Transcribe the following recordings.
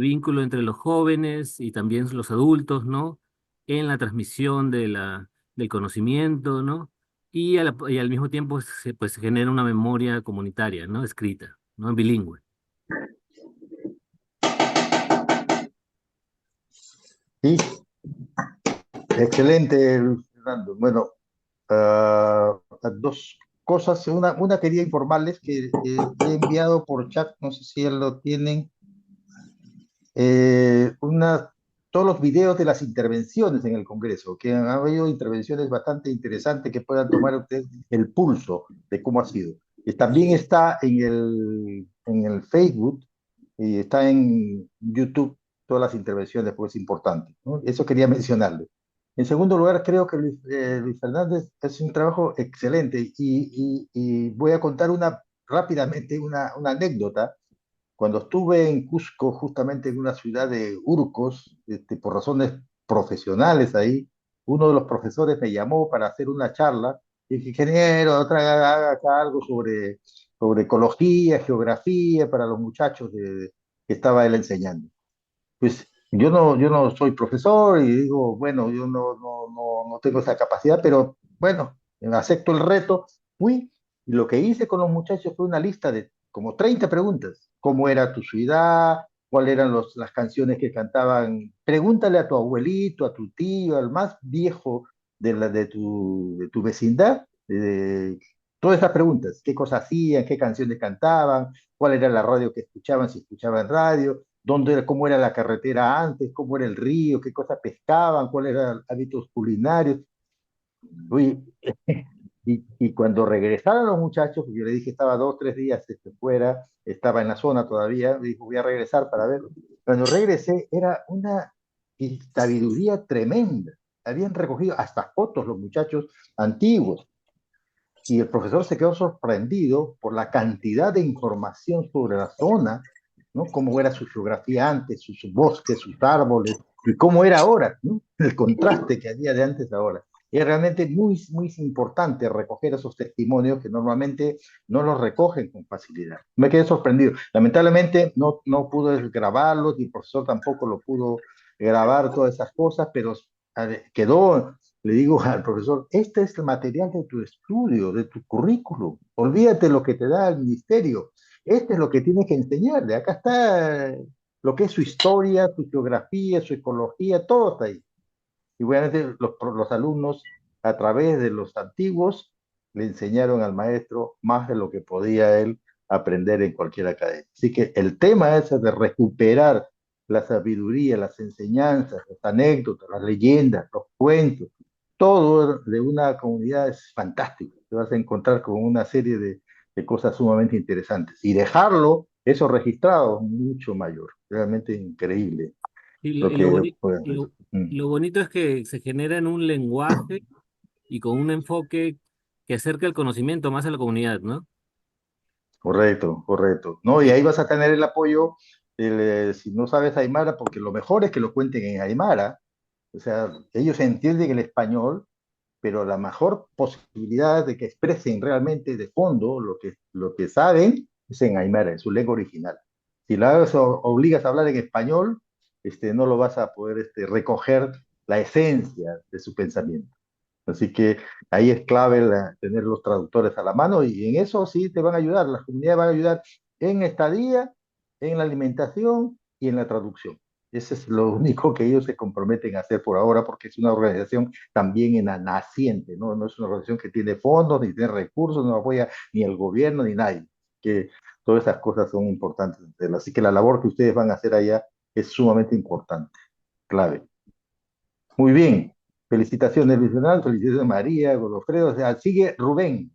vínculo entre los jóvenes y también los adultos, ¿no? En la transmisión del conocimiento, ¿no? Y al mismo tiempo pues, se genera una memoria comunitaria, ¿no? Escrita, ¿no? Bilingüe. Sí, excelente, Luis Fernando. Bueno, dos cosas. Una quería informarles que he enviado por chat, no sé si ya lo tienen, todos los videos de las intervenciones en el Congreso, que han habido intervenciones bastante interesantes que puedan tomar ustedes el pulso de cómo ha sido. Y también está en el Facebook y está en YouTube todas las intervenciones, porque es importante, ¿no? Eso quería mencionarle. En segundo lugar, creo que Luis Fernández hace un trabajo excelente y voy a contar rápidamente una anécdota. Cuando estuve en Cusco, justamente en una ciudad de Urcos, por razones profesionales ahí, uno de los profesores me llamó para hacer una charla y dije, ingeniero, haga acá algo sobre ecología, geografía para los muchachos que estaba él enseñando. Pues yo no soy profesor y digo, bueno, yo no tengo esa capacidad, pero bueno, acepto el reto. Fui y lo que hice con los muchachos fue una lista de como 30 preguntas. ¿Cómo era tu ciudad? ¿Cuáles eran las canciones que cantaban? Pregúntale a tu abuelito, a tu tío, al más viejo de tu vecindad. Todas esas preguntas, qué cosas hacían, qué canciones cantaban, cuál era la radio que escuchaban, si escuchaban radio, cómo era la carretera antes, cómo era el río, qué cosas pescaban, cuáles eran hábitos culinarios. Uy, y cuando regresaron los muchachos, porque yo le dije estaba 2, 3 días fuera, estaba en la zona todavía, me dijo voy a regresar para verlo. Cuando regresé era una sabiduría tremenda. Habían recogido hasta fotos los muchachos antiguos y el profesor se quedó sorprendido por la cantidad de información sobre la zona, ¿no? Cómo era su geografía antes, sus bosques, sus árboles, y cómo era ahora, ¿no? El contraste que había de antes a ahora. Es realmente muy importante recoger esos testimonios que normalmente no los recogen con facilidad. Me quedé sorprendido. Lamentablemente no pude grabarlos, y el profesor tampoco lo pudo grabar todas esas cosas, pero quedó, le digo al profesor, este es el material de tu estudio, de tu currículum. Olvídate lo que te da el ministerio. Este es lo que tienes que enseñarle. Acá está lo que es su historia, su geografía, su ecología, todo está ahí. Y obviamente los alumnos, a través de los antiguos, le enseñaron al maestro más de lo que podía él aprender en cualquier academia. Así que el tema ese de recuperar la sabiduría, las enseñanzas, las anécdotas, las leyendas, los cuentos, todo de una comunidad es fantástico. Te vas a encontrar con una serie de cosas sumamente interesantes. Y dejarlo, eso registrado, mucho mayor. Realmente increíble lo Y lo que boni- puede hacer. lo, Mm. lo bonito es que se genera en un lenguaje y con un enfoque que acerca el conocimiento más a la comunidad, ¿no? Correcto, correcto. No, y ahí vas a tener el apoyo, si no sabes Aymara, porque lo mejor es que lo cuenten en Aymara. O sea, ellos entienden el español, pero la mejor posibilidad de que expresen realmente de fondo lo que saben es en Aymara, en su lengua original. Si obligas a hablar en español, no lo vas a poder recoger la esencia de su pensamiento. Así que ahí es clave tener los traductores a la mano y en eso sí te van a ayudar, las comunidades van a ayudar en estadía, en la alimentación y en la traducción. Ese es lo único que ellos se comprometen a hacer por ahora porque es una organización también naciente, ¿no? No es una organización que tiene fondos, ni tiene recursos, no apoya ni el gobierno ni nadie. Que todas esas cosas son importantes. Así que la labor que ustedes van a hacer allá es sumamente importante, clave. Muy bien. Felicitaciones, Luis Fernando. Felicitaciones, María, Godofredo. O sea, sigue Rubén.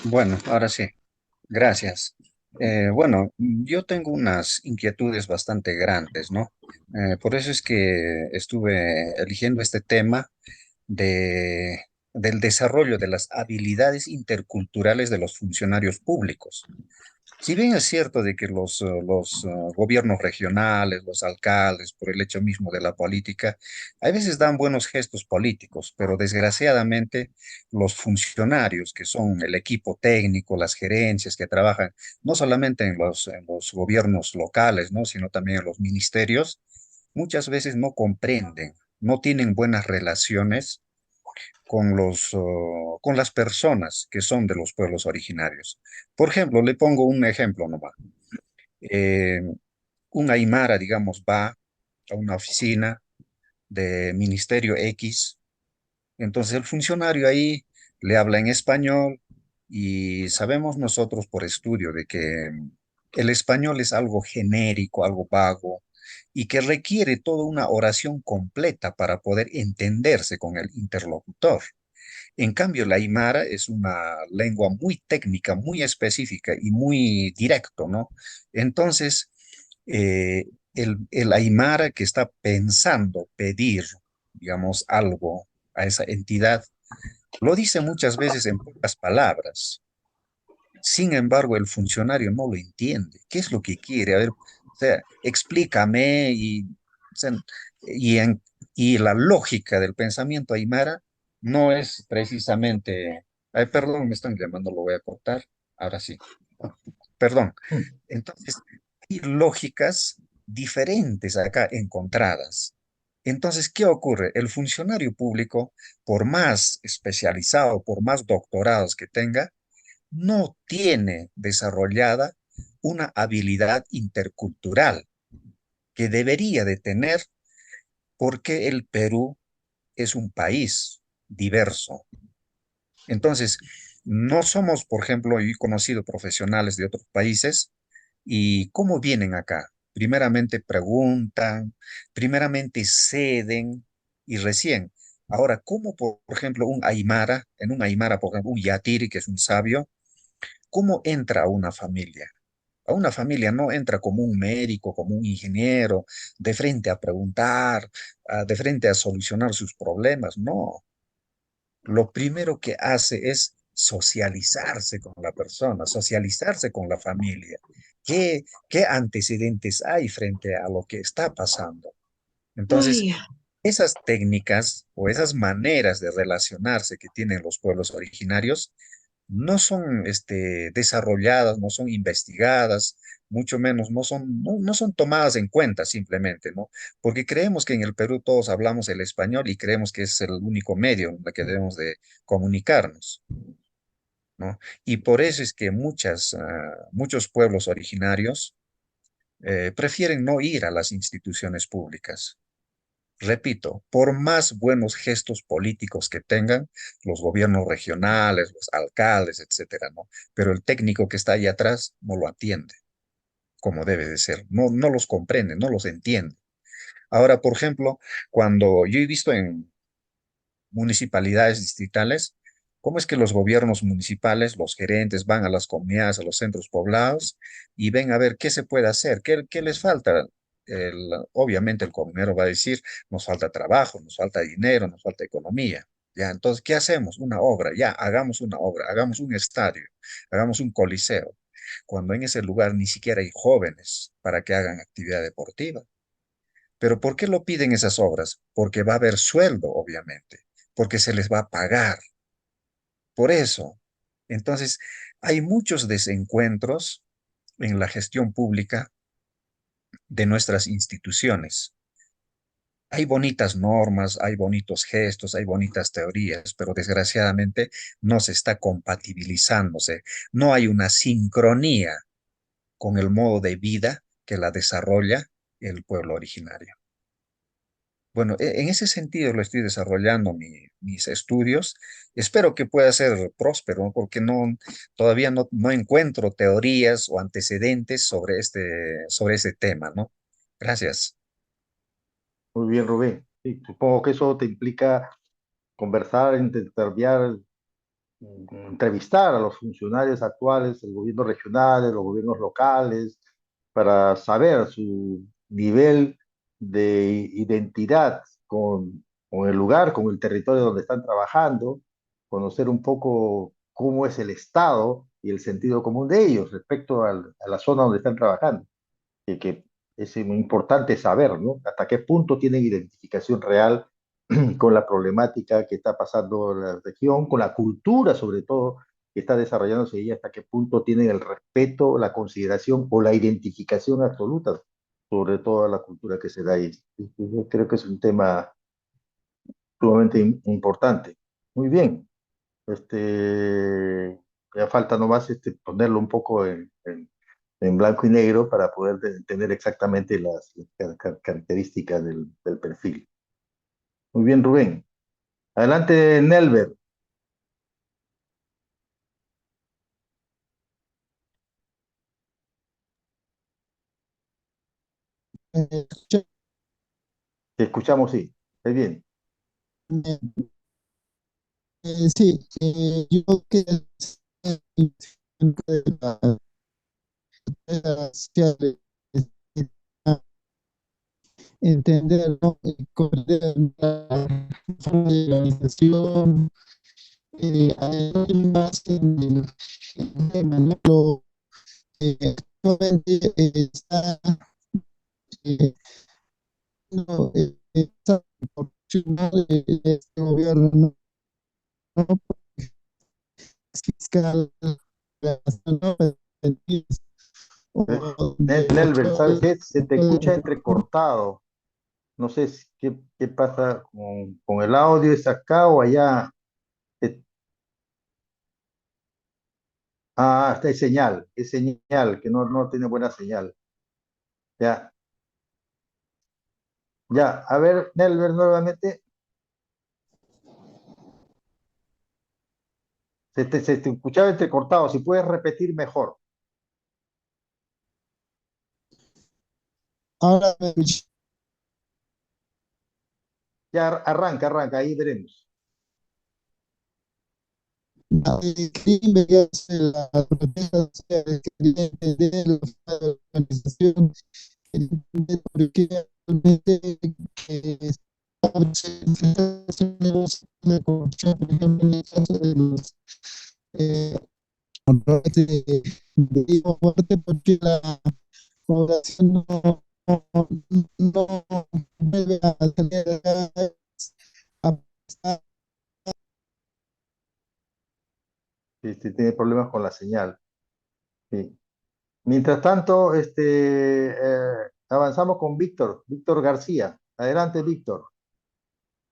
Bueno, ahora sí, gracias. Bueno, yo tengo unas inquietudes bastante grandes, ¿no? Por eso es que estuve eligiendo este tema de, del desarrollo de las habilidades interculturales de los funcionarios públicos. Si bien es cierto de que los gobiernos regionales, los alcaldes, por el hecho mismo de la política, a veces dan buenos gestos políticos, pero desgraciadamente los funcionarios, que son el equipo técnico, las gerencias que trabajan no solamente en los gobiernos locales, ¿no? Sino también en los ministerios, muchas veces no comprenden, no tienen buenas relaciones con las personas que son de los pueblos originarios. Por ejemplo, le pongo un ejemplo nomás. Eh, un aymara, digamos, va a una oficina de Ministerio X, entonces el funcionario ahí le habla en español y sabemos nosotros por estudio de que el español es algo genérico, algo vago y que requiere toda una oración completa para poder entenderse con el interlocutor. En cambio, la aymara es una lengua muy técnica, muy específica y muy directo, ¿no? Entonces, el aymara que está pensando pedir, digamos, algo a esa entidad, lo dice muchas veces en pocas palabras. Sin embargo, el funcionario no lo entiende. ¿Qué es lo que quiere? A ver, o sea, explícame o sea, y, en- y la lógica del pensamiento aymara no es precisamente, ay, perdón, me están llamando, lo voy a cortar. Ahora sí, perdón. Entonces, hay lógicas diferentes acá encontradas. Entonces, ¿qué ocurre? El funcionario público, por más especializado, por más doctorados que tenga, no tiene desarrollada una habilidad intercultural que debería de tener porque el Perú es un país diverso. Entonces, no somos, por ejemplo, yo he conocido profesionales de otros países y cómo vienen acá. Primeramente preguntan, primeramente ceden y recién. Ahora, ¿cómo, por ejemplo, un aymara, en un aymara, por ejemplo, un yatiri, que es un sabio, cómo entra a una familia? A una familia no entra como un médico, como un ingeniero, de frente a preguntar, de frente a solucionar sus problemas. No, lo primero que hace es socializarse con la persona, socializarse con la familia. ¿Qué antecedentes hay frente a lo que está pasando? Entonces, Ay, esas técnicas o esas maneras de relacionarse que tienen los pueblos originarios no son desarrolladas, no son investigadas, mucho menos no son tomadas en cuenta simplemente, ¿no? Porque creemos que en el Perú todos hablamos el español y creemos que es el único medio en el que debemos de comunicarnos, ¿no? Y por eso es que muchos pueblos originarios prefieren no ir a las instituciones públicas. Repito, por más buenos gestos políticos que tengan los gobiernos regionales, los alcaldes, etcétera, ¿no? Pero el técnico que está ahí atrás no lo atiende como debe de ser, no los comprende, no los entiende. Ahora, por ejemplo, cuando yo he visto en municipalidades distritales, cómo es que los gobiernos municipales, los gerentes van a las comunidades, a los centros poblados y ven a ver qué se puede hacer, qué les falta. Obviamente el comunero va a decir, nos falta trabajo, nos falta dinero, nos falta economía. Ya, entonces, ¿qué hacemos? Una obra, ya, hagamos una obra, hagamos un estadio, hagamos un coliseo, cuando en ese lugar ni siquiera hay jóvenes para que hagan actividad deportiva. Pero ¿por qué lo piden esas obras? Porque va a haber sueldo, obviamente, porque se les va a pagar. Por eso. Entonces, hay muchos desencuentros en la gestión pública de nuestras instituciones. Hay bonitas normas, hay bonitos gestos, hay bonitas teorías, pero desgraciadamente no se está compatibilizándose. No hay una sincronía con el modo de vida que la desarrolla el pueblo originario. Bueno, en ese sentido lo estoy desarrollando mis estudios. Espero que pueda ser próspero, ¿no? Porque todavía no encuentro teorías o antecedentes sobre ese tema, ¿no? Gracias. Muy bien, Rubén. Sí, supongo que eso te implica conversar, intercambiar, entrevistar a los funcionarios actuales del gobierno regional, de los gobiernos locales, para saber su nivel de identidad con el lugar, con el territorio donde están trabajando, conocer un poco cómo es el Estado y el sentido común de ellos respecto a la zona donde están trabajando, que es muy importante saber, ¿no? Hasta qué punto tienen identificación real con la problemática que está pasando en la región, con la cultura sobre todo que está desarrollándose y hasta qué punto tienen el respeto, la consideración o la identificación absoluta sobre toda la cultura que se da ahí. Y yo creo que es un tema sumamente importante. Muy bien. Ya falta nomás ponerlo un poco en blanco y negro para poder tener exactamente las características del perfil. Muy bien, Rubén. Adelante, Nelver. Che, Te escuchamos, sí. Muy bien. sí, yo que sociales, entender, ¿no? Comprender la organización, hay más en el tema, ¿no? Actualmente está eh, no, está proporcional este gobierno, ¿no? Fiscal, ¿no? Eh, O de Nelver, ¿sabes qué? Se te escucha control. entrecortado. No sé qué pasa con el audio, ¿es acá o allá? Eh, está, es señal, que no tiene buena señal. Ya, ya. A ver, Nelver, nuevamente, se te escuchaba entrecortado. Si puedes repetir mejor. Ahora, Ya, arranca, ahí veremos. la protesta social, quería entender la organización, entender por qué realmente se está haciendo la corrupción, por ejemplo, en el caso de los eh, roles de vivo fuerte, porque la población no vuelve a salir a prestar. Tiene problemas con la señal. Sí. Mientras tanto, avanzamos con Víctor García. Adelante, Víctor,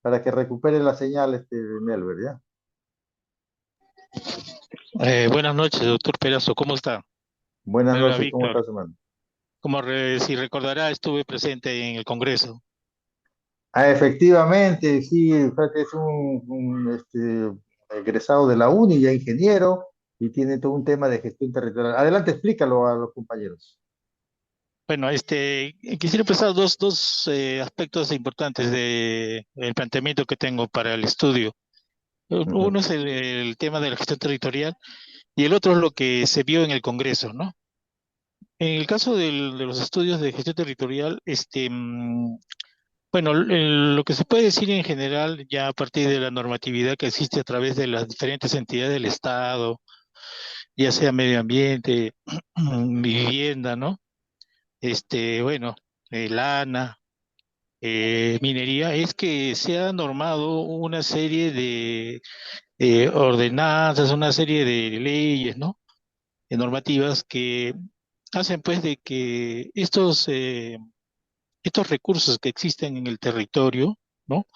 para que recupere la señal de Melver, ¿ya? Buenas noches, doctor Perazo, ¿cómo está? Buenas Me habla noches, ¿cómo Víctor. estás, hermano? Si recordará, estuve presente en el Congreso. Efectivamente, sí, fíjate, es un egresado de la UNI, ya ingeniero, y tiene todo un tema de gestión territorial. Adelante, explícalo a los compañeros. Bueno, quisiera empezar dos aspectos importantes del planteamiento que tengo para el estudio. Ujú. Uno es el tema de la gestión territorial y el otro es lo que se vio en el Congreso, ¿no? En el caso de los estudios de gestión territorial, bueno, lo que se puede decir en general, ya a partir de la normatividad que existe a través de las diferentes entidades del Estado, ya sea medio ambiente, vivienda, ¿no? Bueno, lana, minería, es que se ha normado una serie de ordenanzas, una serie de leyes, ¿no? Normativas que hacen pues de que estos recursos que existen en el territorio, ¿no?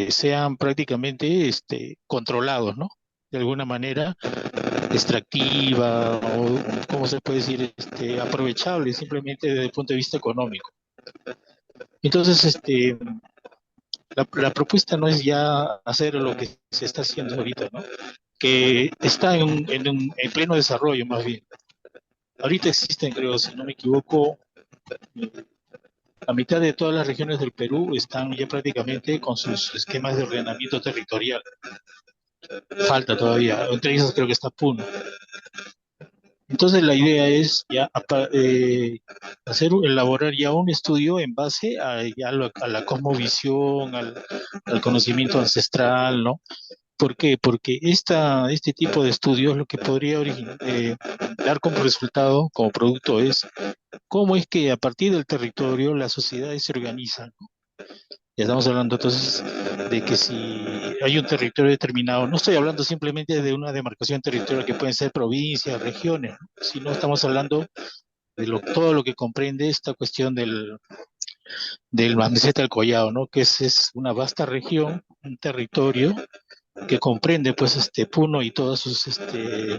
Sean prácticamente controlados, ¿no? De alguna manera extractiva o, ¿cómo se puede decir?, aprovechable simplemente desde el punto de vista económico. Entonces, la propuesta no es ya hacer lo que se está haciendo ahorita, ¿no? Que está en pleno desarrollo más bien. Ahorita existen, creo, si no me equivoco, la mitad de todas las regiones del Perú están ya prácticamente con sus esquemas de ordenamiento territorial. Falta todavía, entre ellos creo que está Puno. Entonces la idea es ya elaborar ya un estudio en base a la cosmovisión, al conocimiento ancestral, ¿no? ¿Por qué? Porque este tipo de estudios lo que podría dar como resultado, como producto, es cómo es que a partir del territorio las sociedades se organizan. Ya estamos hablando entonces de que si hay un territorio determinado, no estoy hablando simplemente de una demarcación territorial que pueden ser provincias, regiones, ¿no? Sino estamos hablando de todo lo que comprende esta cuestión del Meseta del Collao, ¿no? Que es una vasta región, un territorio que comprende pues Puno y todas sus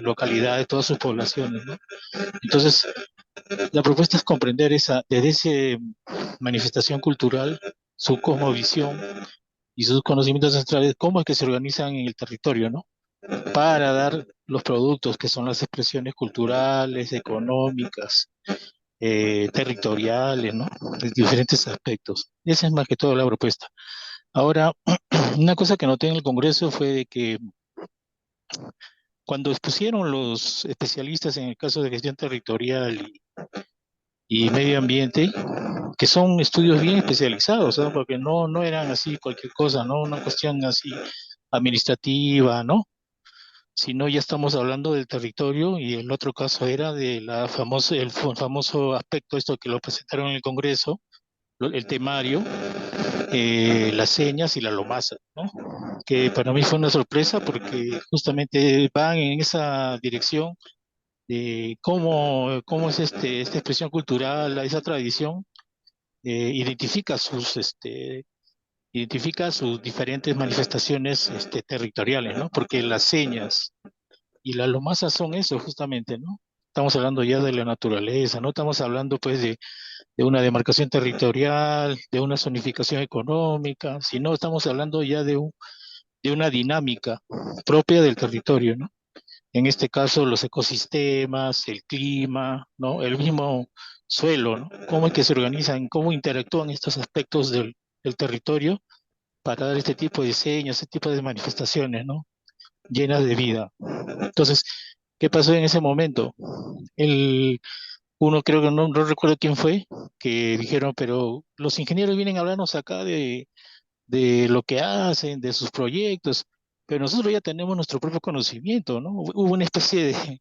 localidades, todas sus poblaciones, ¿no? Entonces, la propuesta es comprender desde esa manifestación cultural, su cosmovisión y sus conocimientos ancestrales, cómo es que se organizan en el territorio, ¿no? Para dar los productos que son las expresiones culturales, económicas, territoriales, ¿no? De diferentes aspectos. Esa es más que todo la propuesta. Ahora, una cosa que noté en el Congreso fue de que cuando expusieron los especialistas en el caso de gestión territorial y medio ambiente, que son estudios bien especializados, ¿no? Porque no eran así cualquier cosa, ¿no? Una cuestión así administrativa, ¿no? Sino ya estamos hablando del territorio y el otro caso era de el famoso aspecto, esto que lo presentaron en el Congreso, el temario, las señas y la lomasa, ¿no? Que para mí fue una sorpresa porque justamente van en esa dirección de cómo es esta expresión cultural, esa tradición, identifica identifica sus diferentes manifestaciones territoriales, ¿no? Porque las señas y las lomasas son eso justamente, ¿no? Estamos hablando ya de la naturaleza, no estamos hablando pues de una demarcación territorial, de una zonificación económica, sino estamos hablando ya de una dinámica propia del territorio, ¿no? En este caso, los ecosistemas, el clima, ¿no? El mismo suelo, ¿no? Cómo es que se organizan, cómo interactúan estos aspectos del territorio para dar este tipo de diseños, este tipo de manifestaciones, ¿no? Llenas de vida. Entonces, ¿qué pasó en ese momento? El, Uno creo que no recuerdo quién fue, que dijeron, pero los ingenieros vienen a hablarnos acá de lo que hacen, de sus proyectos, pero nosotros ya tenemos nuestro propio conocimiento, ¿no? Hubo una especie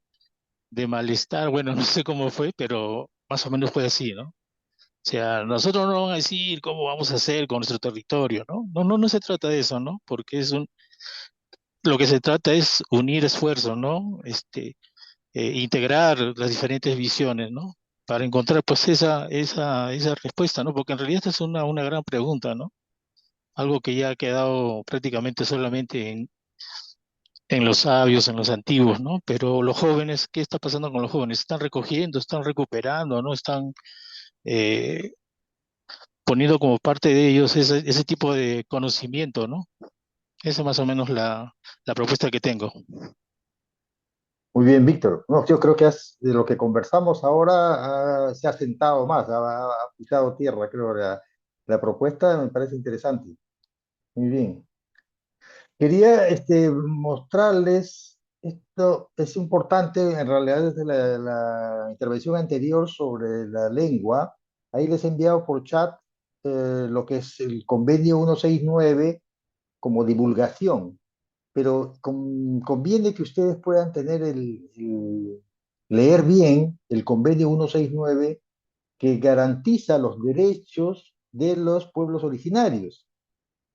de malestar, bueno, no sé cómo fue, pero más o menos fue así, ¿no? O sea, nosotros no van a decir cómo vamos a hacer con nuestro territorio, ¿no? No se trata de eso, ¿no? Porque lo que se trata es unir esfuerzos, ¿no? Integrar las diferentes visiones, ¿no? Para encontrar pues esa respuesta, ¿no? Porque en realidad esta es una gran pregunta, ¿no? Algo que ya ha quedado prácticamente solamente en los sabios, en los antiguos, ¿no? Pero los jóvenes, ¿qué está pasando con los jóvenes? Están recogiendo, están recuperando, ¿no? Están eh, poniendo como parte de ellos ese tipo de conocimiento, ¿no? Esa es más o menos la propuesta que tengo. Muy bien, Víctor. No, yo creo que de lo que conversamos ahora se ha sentado más, ha pisado tierra, creo. La propuesta me parece interesante. Muy bien. Quería mostrarles, esto es importante en realidad desde la intervención anterior sobre la lengua. Ahí les he enviado por chat lo que es el convenio 169 como divulgación, pero conviene que ustedes puedan tener leer bien el convenio 169 que garantiza los derechos de los pueblos originarios.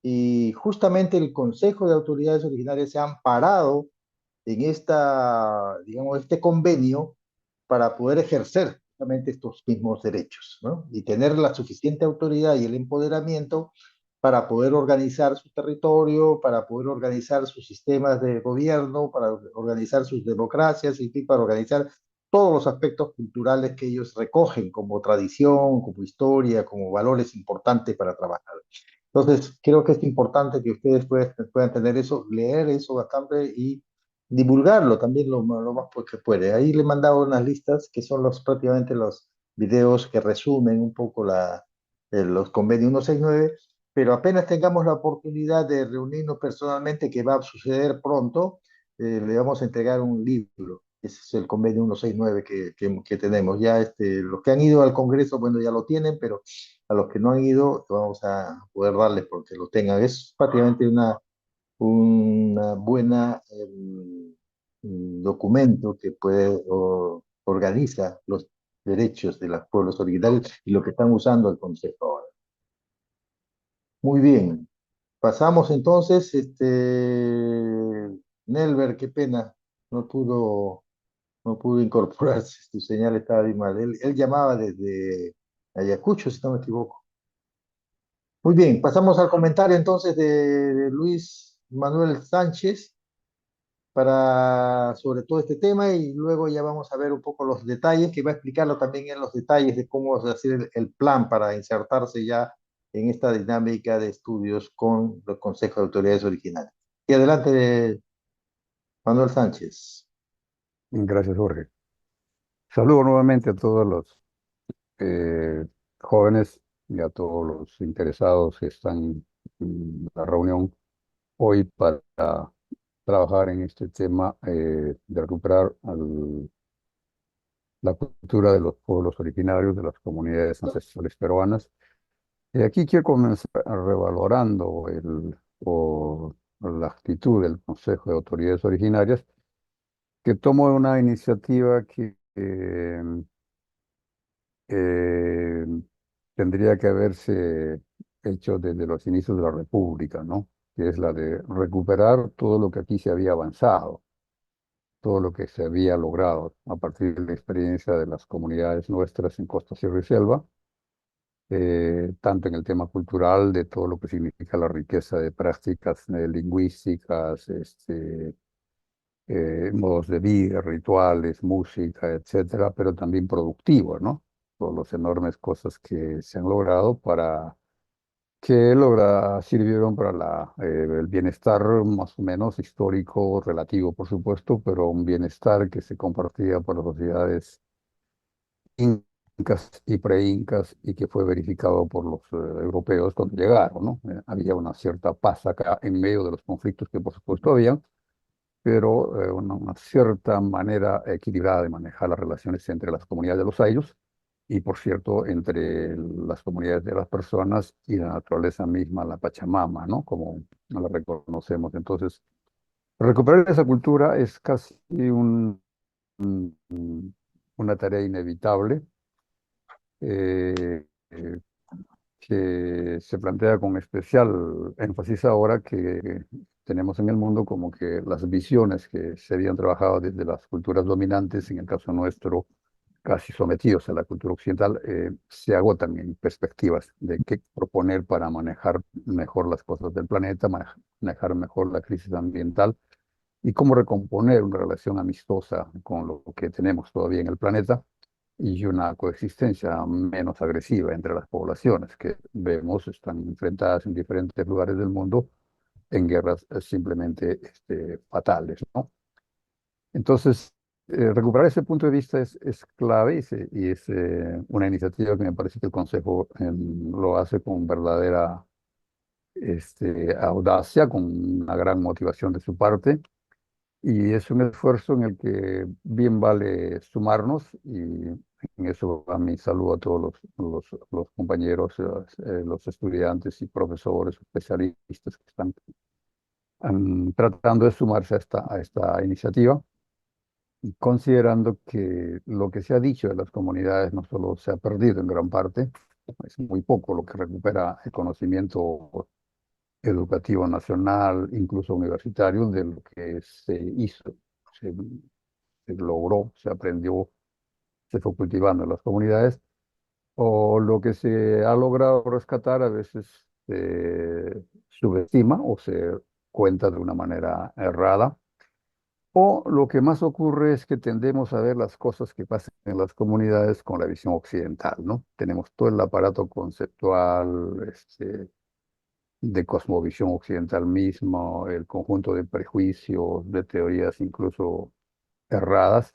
Y justamente el Consejo de Autoridades Originarias se ha amparado en digamos, este convenio para poder ejercer justamente estos mismos derechos, ¿no? Y tener la suficiente autoridad y el empoderamiento para poder organizar su territorio, para poder organizar sus sistemas de gobierno, para organizar sus democracias y para organizar todos los aspectos culturales que ellos recogen como tradición, como historia, como valores importantes para trabajar. Entonces, creo que es importante que ustedes puedan tener eso, leer eso bastante y divulgarlo también lo más que puede. Ahí le he mandado unas listas que son prácticamente los videos que resumen un poco los convenios 169, pero apenas tengamos la oportunidad de reunirnos personalmente, que va a suceder pronto, le vamos a entregar un libro. Ese es el convenio 169 que tenemos. Ya los que han ido al Congreso, bueno, ya lo tienen, pero a los que no han ido, vamos a poder darles porque lo tengan. Es prácticamente una buena documento que organiza los derechos de los pueblos originarios y lo que están usando el Consejo ahora. Muy bien. Pasamos entonces, Nelver, qué pena, no pudo, no pudo incorporarse, tu señal estaba bien mal. Él llamaba desde Ayacucho, si no me equivoco. Muy bien, pasamos al comentario entonces de Luis Manuel Sánchez sobre todo este tema y luego ya vamos a ver un poco los detalles, que va a explicarlo también en los detalles de cómo hacer el plan para insertarse ya en esta dinámica de estudios con los consejos de autoridades originales. Y adelante, Manuel Sánchez. Gracias, Jorge. Saludo nuevamente a todos los eh, jóvenes y a todos los interesados que están en la reunión hoy para trabajar en este tema de recuperar la cultura de los pueblos originarios, de las comunidades ancestrales peruanas. Y aquí quiero comenzar revalorando la actitud del Consejo de Autoridades Originarias, que tomó una iniciativa que eh, tendría que haberse hecho desde los inicios de la República, ¿no? Que es la de recuperar todo lo que aquí se había avanzado, todo lo que se había logrado a partir de la experiencia de las comunidades nuestras en Costa, Sierra y Selva, tanto en el tema cultural, de todo lo que significa la riqueza de prácticas lingüísticas, modos de vida, rituales, música, etcétera, pero también productivos, ¿no? Por las enormes cosas que se han logrado sirvieron para el bienestar más o menos histórico, relativo, por supuesto, pero un bienestar que se compartía por las sociedades incas y preincas y que fue verificado por los europeos cuando llegaron, ¿no? Había una cierta paz acá en medio de los conflictos que por supuesto había, pero una cierta manera equilibrada de manejar las relaciones entre las comunidades de los ayllus y, por cierto, entre las comunidades de las personas y la naturaleza misma, la Pachamama, ¿no? Como la reconocemos. Entonces, recuperar esa cultura es casi una tarea inevitable eh, eh, que se plantea con especial énfasis ahora que tenemos en el mundo como que las visiones que se habían trabajado desde las culturas dominantes, en el caso nuestro, casi sometidos a la cultura occidental, se agotan en perspectivas de qué proponer para manejar mejor las cosas del planeta, manejar mejor la crisis ambiental y cómo recomponer una relación amistosa con lo que tenemos todavía en el planeta y una coexistencia menos agresiva entre las poblaciones que vemos están enfrentadas en diferentes lugares del mundo en guerras simplemente fatales, ¿no? Entonces, recuperar ese punto de vista es clave y es una iniciativa que me parece que el Consejo lo hace con verdadera audacia, con una gran motivación de su parte. Y es un esfuerzo en el que bien vale sumarnos y en eso a mi saludo a todos los compañeros, los estudiantes y profesores, especialistas que están tratando de sumarse a esta iniciativa, y considerando que lo que se ha dicho de las comunidades no solo se ha perdido en gran parte, es muy poco lo que recupera el conocimiento educativo nacional, incluso universitario, de lo que se hizo, se, se logró, se aprendió, se fue cultivando en las comunidades, o lo que se ha logrado rescatar a veces se subestima o se cuenta de una manera errada. O lo que más ocurre es que tendemos a ver las cosas que pasan en las comunidades con la visión occidental, ¿no? Tenemos todo el aparato conceptual, de cosmovisión occidental mismo, el conjunto de prejuicios, de teorías incluso erradas,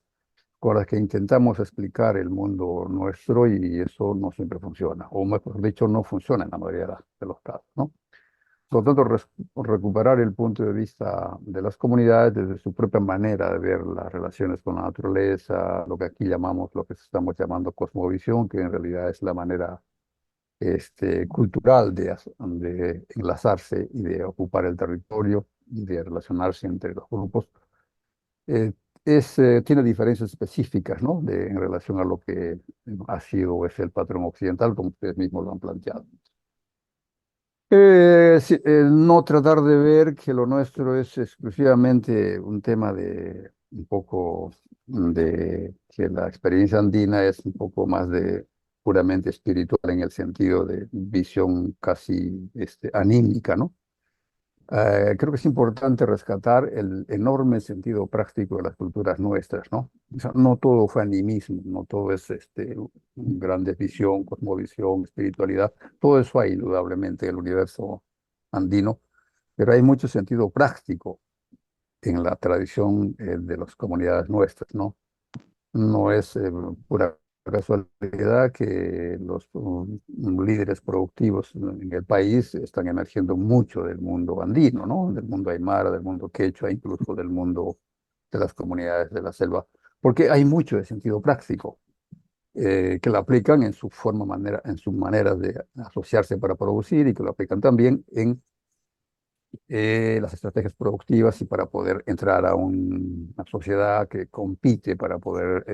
con las que intentamos explicar el mundo nuestro y eso no siempre funciona, o mejor dicho, no funciona en la mayoría de los casos, ¿no? Por lo tanto, recuperar el punto de vista de las comunidades desde su propia manera de ver las relaciones con la naturaleza, lo que aquí llamamos, lo que estamos llamando cosmovisión, que en realidad es la manera cultural de enlazarse y de ocupar el territorio y de relacionarse entre los grupos, eh, tiene diferencias específicas, ¿no? En relación a lo que ha sido o es el patrón occidental, como ustedes mismos lo han planteado. Sí, no tratar de ver que lo nuestro es exclusivamente un tema de un poco de que la experiencia andina es un poco más de puramente espiritual en el sentido de visión casi anímica, ¿no? Creo que es importante rescatar el enorme sentido práctico de las culturas nuestras, ¿no? O sea, no todo fue animismo, no todo es grande visión, cosmovisión, espiritualidad, todo eso hay indudablemente en el universo andino, pero hay mucho sentido práctico en la tradición de las comunidades nuestras, ¿no? No es pura casualidad que los líderes productivos en el país están emergiendo mucho del mundo andino, ¿no? Del mundo aymara, del mundo quechua, incluso del mundo de las comunidades de la selva, porque hay mucho de sentido práctico que lo aplican en su en sus maneras de asociarse para producir y que lo aplican también en las estrategias productivas y para poder entrar a una sociedad que compite para poder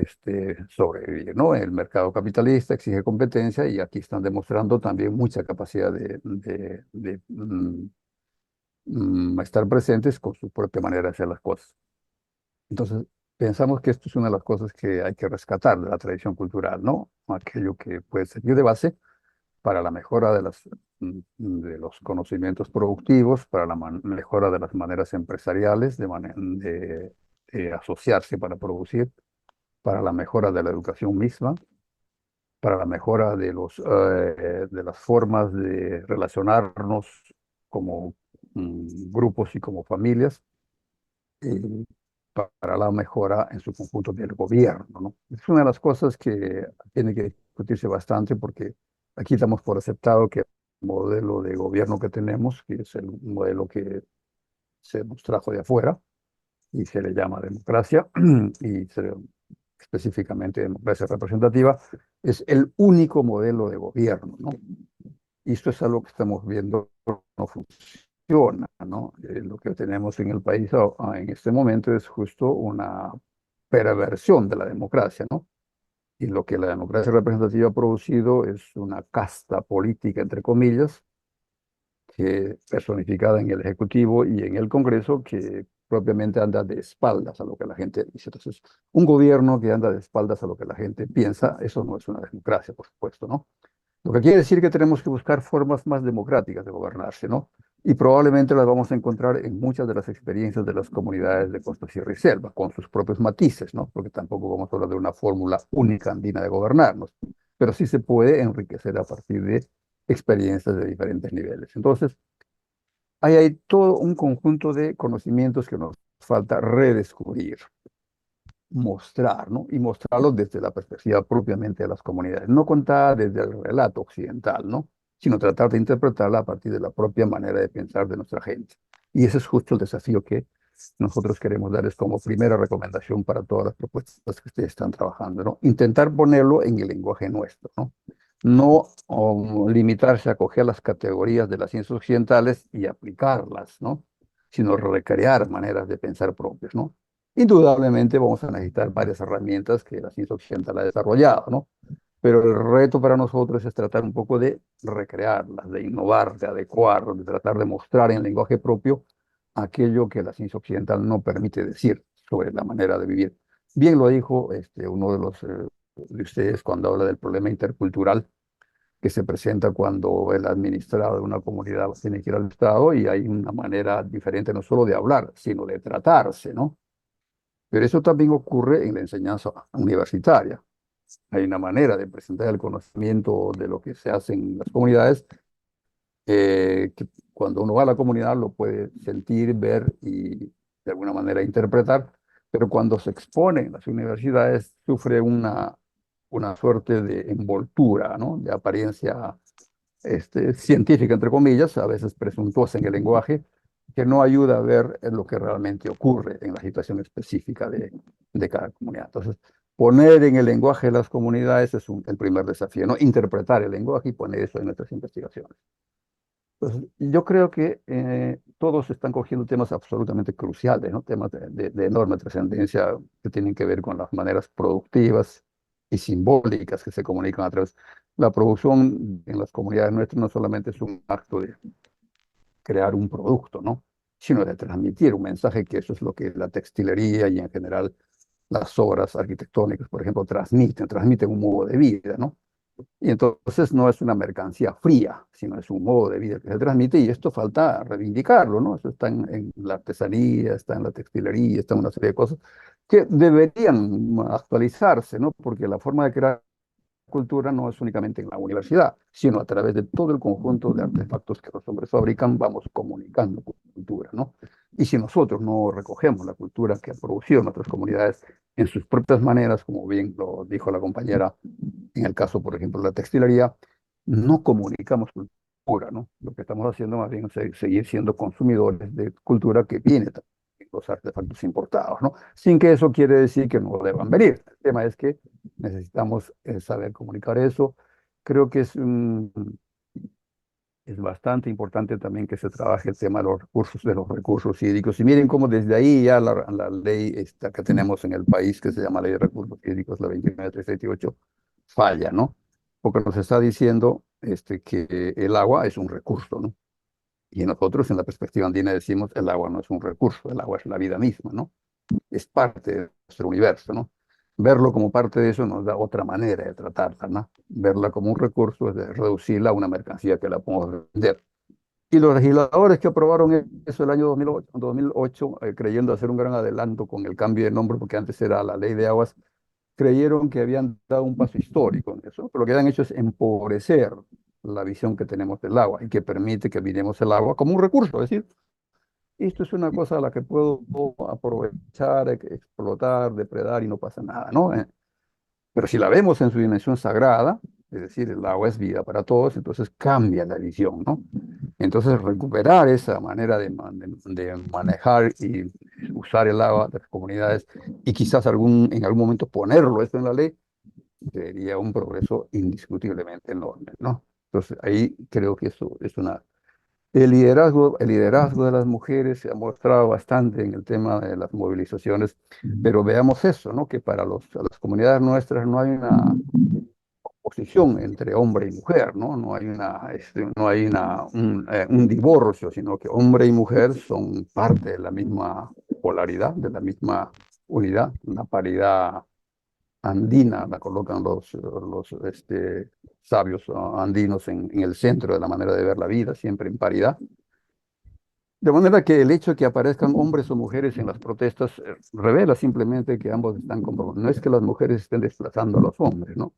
sobrevivir, ¿no? El mercado capitalista exige competencia y aquí están demostrando también mucha capacidad de estar presentes con su propia manera de hacer las cosas. Entonces, pensamos que esto es una de las cosas que hay que rescatar de la tradición cultural, ¿no? Aquello que puede servir de base para la mejora de los conocimientos productivos, para la mejora de las maneras empresariales de asociarse para producir, para la mejora de la educación misma, para la mejora de las formas de relacionarnos como grupos y como familias, y para la mejora en su conjunto del gobierno, ¿no? Es una de las cosas que tiene que discutirse bastante porque aquí damos por aceptado que el modelo de gobierno que tenemos, que es el modelo que se nos trajo de afuera y se le llama democracia, específicamente democracia representativa, es el único modelo de gobierno, ¿no? Y esto es algo que estamos viendo no funciona, ¿no? Lo que tenemos en el país en este momento es justo una perversión de la democracia, ¿no? Y lo que la democracia representativa ha producido es una casta política, entre comillas, que personificada en el Ejecutivo y en el Congreso, que propiamente anda de espaldas a lo que la gente dice. Entonces, un gobierno que anda de espaldas a lo que la gente piensa, eso no es una democracia, por supuesto, ¿no? Lo que quiere decir que tenemos que buscar formas más democráticas de gobernarse, ¿no? Y probablemente las vamos a encontrar en muchas de las experiencias de las comunidades de Costa Sierra y Selva, con sus propios matices, ¿no? Porque tampoco vamos a hablar de una fórmula única andina de gobernarnos, pero sí se puede enriquecer a partir de experiencias de diferentes niveles. Entonces, ahí hay todo un conjunto de conocimientos que nos falta redescubrir, mostrar, ¿no? Y mostrarlos desde la perspectiva propiamente de las comunidades, no contada desde el relato occidental, ¿no? Sino tratar de interpretarla a partir de la propia manera de pensar de nuestra gente. Y ese es justo el desafío que nosotros queremos darles como primera recomendación para todas las propuestas que ustedes están trabajando, ¿no? Intentar ponerlo en el lenguaje nuestro, ¿no? No limitarse a coger las categorías de las ciencias occidentales y aplicarlas, ¿no? Sino recrear maneras de pensar propias, ¿no? Indudablemente vamos a necesitar varias herramientas que la ciencia occidental ha desarrollado, ¿no? Pero el reto para nosotros es tratar un poco de recrearlas, de innovar, de adecuar, de tratar de mostrar en lenguaje propio aquello que la ciencia occidental no permite decir sobre la manera de vivir. Bien lo dijo uno de los de ustedes cuando habla del problema intercultural que se presenta cuando el administrado de una comunidad tiene que ir al Estado y hay una manera diferente no solo de hablar, sino de tratarse, ¿no? Pero eso también ocurre en la enseñanza universitaria. Hay una manera de presentar el conocimiento de lo que se hace en las comunidades que cuando uno va a la comunidad lo puede sentir, ver y de alguna manera interpretar, pero cuando se expone en las universidades sufre una suerte de envoltura, ¿no? De apariencia científica, entre comillas, a veces presuntuosa en el lenguaje, que no ayuda a ver lo que realmente ocurre en la situación específica de cada comunidad. Entonces, poner en el lenguaje de las comunidades es el primer desafío, ¿no? Interpretar el lenguaje y poner eso en nuestras investigaciones. Pues yo creo que todos están cogiendo temas absolutamente cruciales, ¿no? Temas de enorme trascendencia que tienen que ver con las maneras productivas y simbólicas que se comunican a través. La producción en las comunidades nuestras no solamente es un acto de crear un producto, ¿no? Sino de transmitir un mensaje, que eso es lo que la textilería y en general las obras arquitectónicas, por ejemplo, transmiten un modo de vida, ¿no? Y entonces no es una mercancía fría, sino es un modo de vida que se transmite y esto falta reivindicarlo, ¿no? Eso está en la artesanía, está en la textilería, está en una serie de cosas que deberían actualizarse, ¿no? Porque la forma de crear cultura no es únicamente en la universidad, sino a través de todo el conjunto de artefactos que los hombres fabrican, vamos comunicando cultura, ¿no? Y si nosotros no recogemos la cultura que han producido nuestras comunidades en sus propias maneras, como bien lo dijo la compañera, en el caso, por ejemplo, de la textilería, no comunicamos cultura, ¿no? Lo que estamos haciendo más bien es seguir siendo consumidores de cultura que viene también de los artefactos importados, ¿no? Sin que eso quiere decir que no deban venir. El tema es que necesitamos saber comunicar eso. Creo que es bastante importante también que se trabaje el tema de los recursos hídricos. Y miren cómo desde ahí ya la ley esta que tenemos en el país, que se llama Ley de Recursos Hídricos, la 29378, falla, ¿no? Porque nos está diciendo que el agua es un recurso, ¿no? Y nosotros en la perspectiva andina decimos el agua no es un recurso, el agua es la vida misma, ¿no? Es parte de nuestro universo, ¿no? Verlo como parte de eso nos da otra manera de tratarla, ¿no? Verla como un recurso es de reducirla a una mercancía que la podemos vender. Y los legisladores que aprobaron eso el año 2008 creyendo hacer un gran adelanto con el cambio de nombre, porque antes era la Ley de Aguas, creyeron que habían dado un paso histórico en eso, pero lo que han hecho es empobrecer la visión que tenemos del agua y que permite que miremos el agua como un recurso, es decir, esto es una cosa a la que puedo aprovechar, explotar, depredar y no pasa nada, ¿no? Pero si la vemos en su dimensión sagrada, es decir, el agua es vida para todos, entonces cambia la visión, ¿no? Entonces recuperar esa manera de manejar y usar el agua de las comunidades y quizás en algún momento ponerlo esto en la ley, sería un progreso indiscutiblemente enorme, ¿no? Entonces ahí creo que eso es una el liderazgo de las mujeres se ha mostrado bastante en el tema de las movilizaciones, pero veamos eso, ¿no? Que para las comunidades nuestras no hay una oposición entre hombre y mujer, ¿no? No hay un divorcio, sino que hombre y mujer son parte de la misma polaridad, de la misma unidad, una paridad andina, la colocan los sabios andinos en el centro de la manera de ver la vida, siempre en paridad. De manera que el hecho de que aparezcan hombres o mujeres en las protestas revela simplemente que ambos están comprometidos. No es que las mujeres estén desplazando a los hombres, ¿no?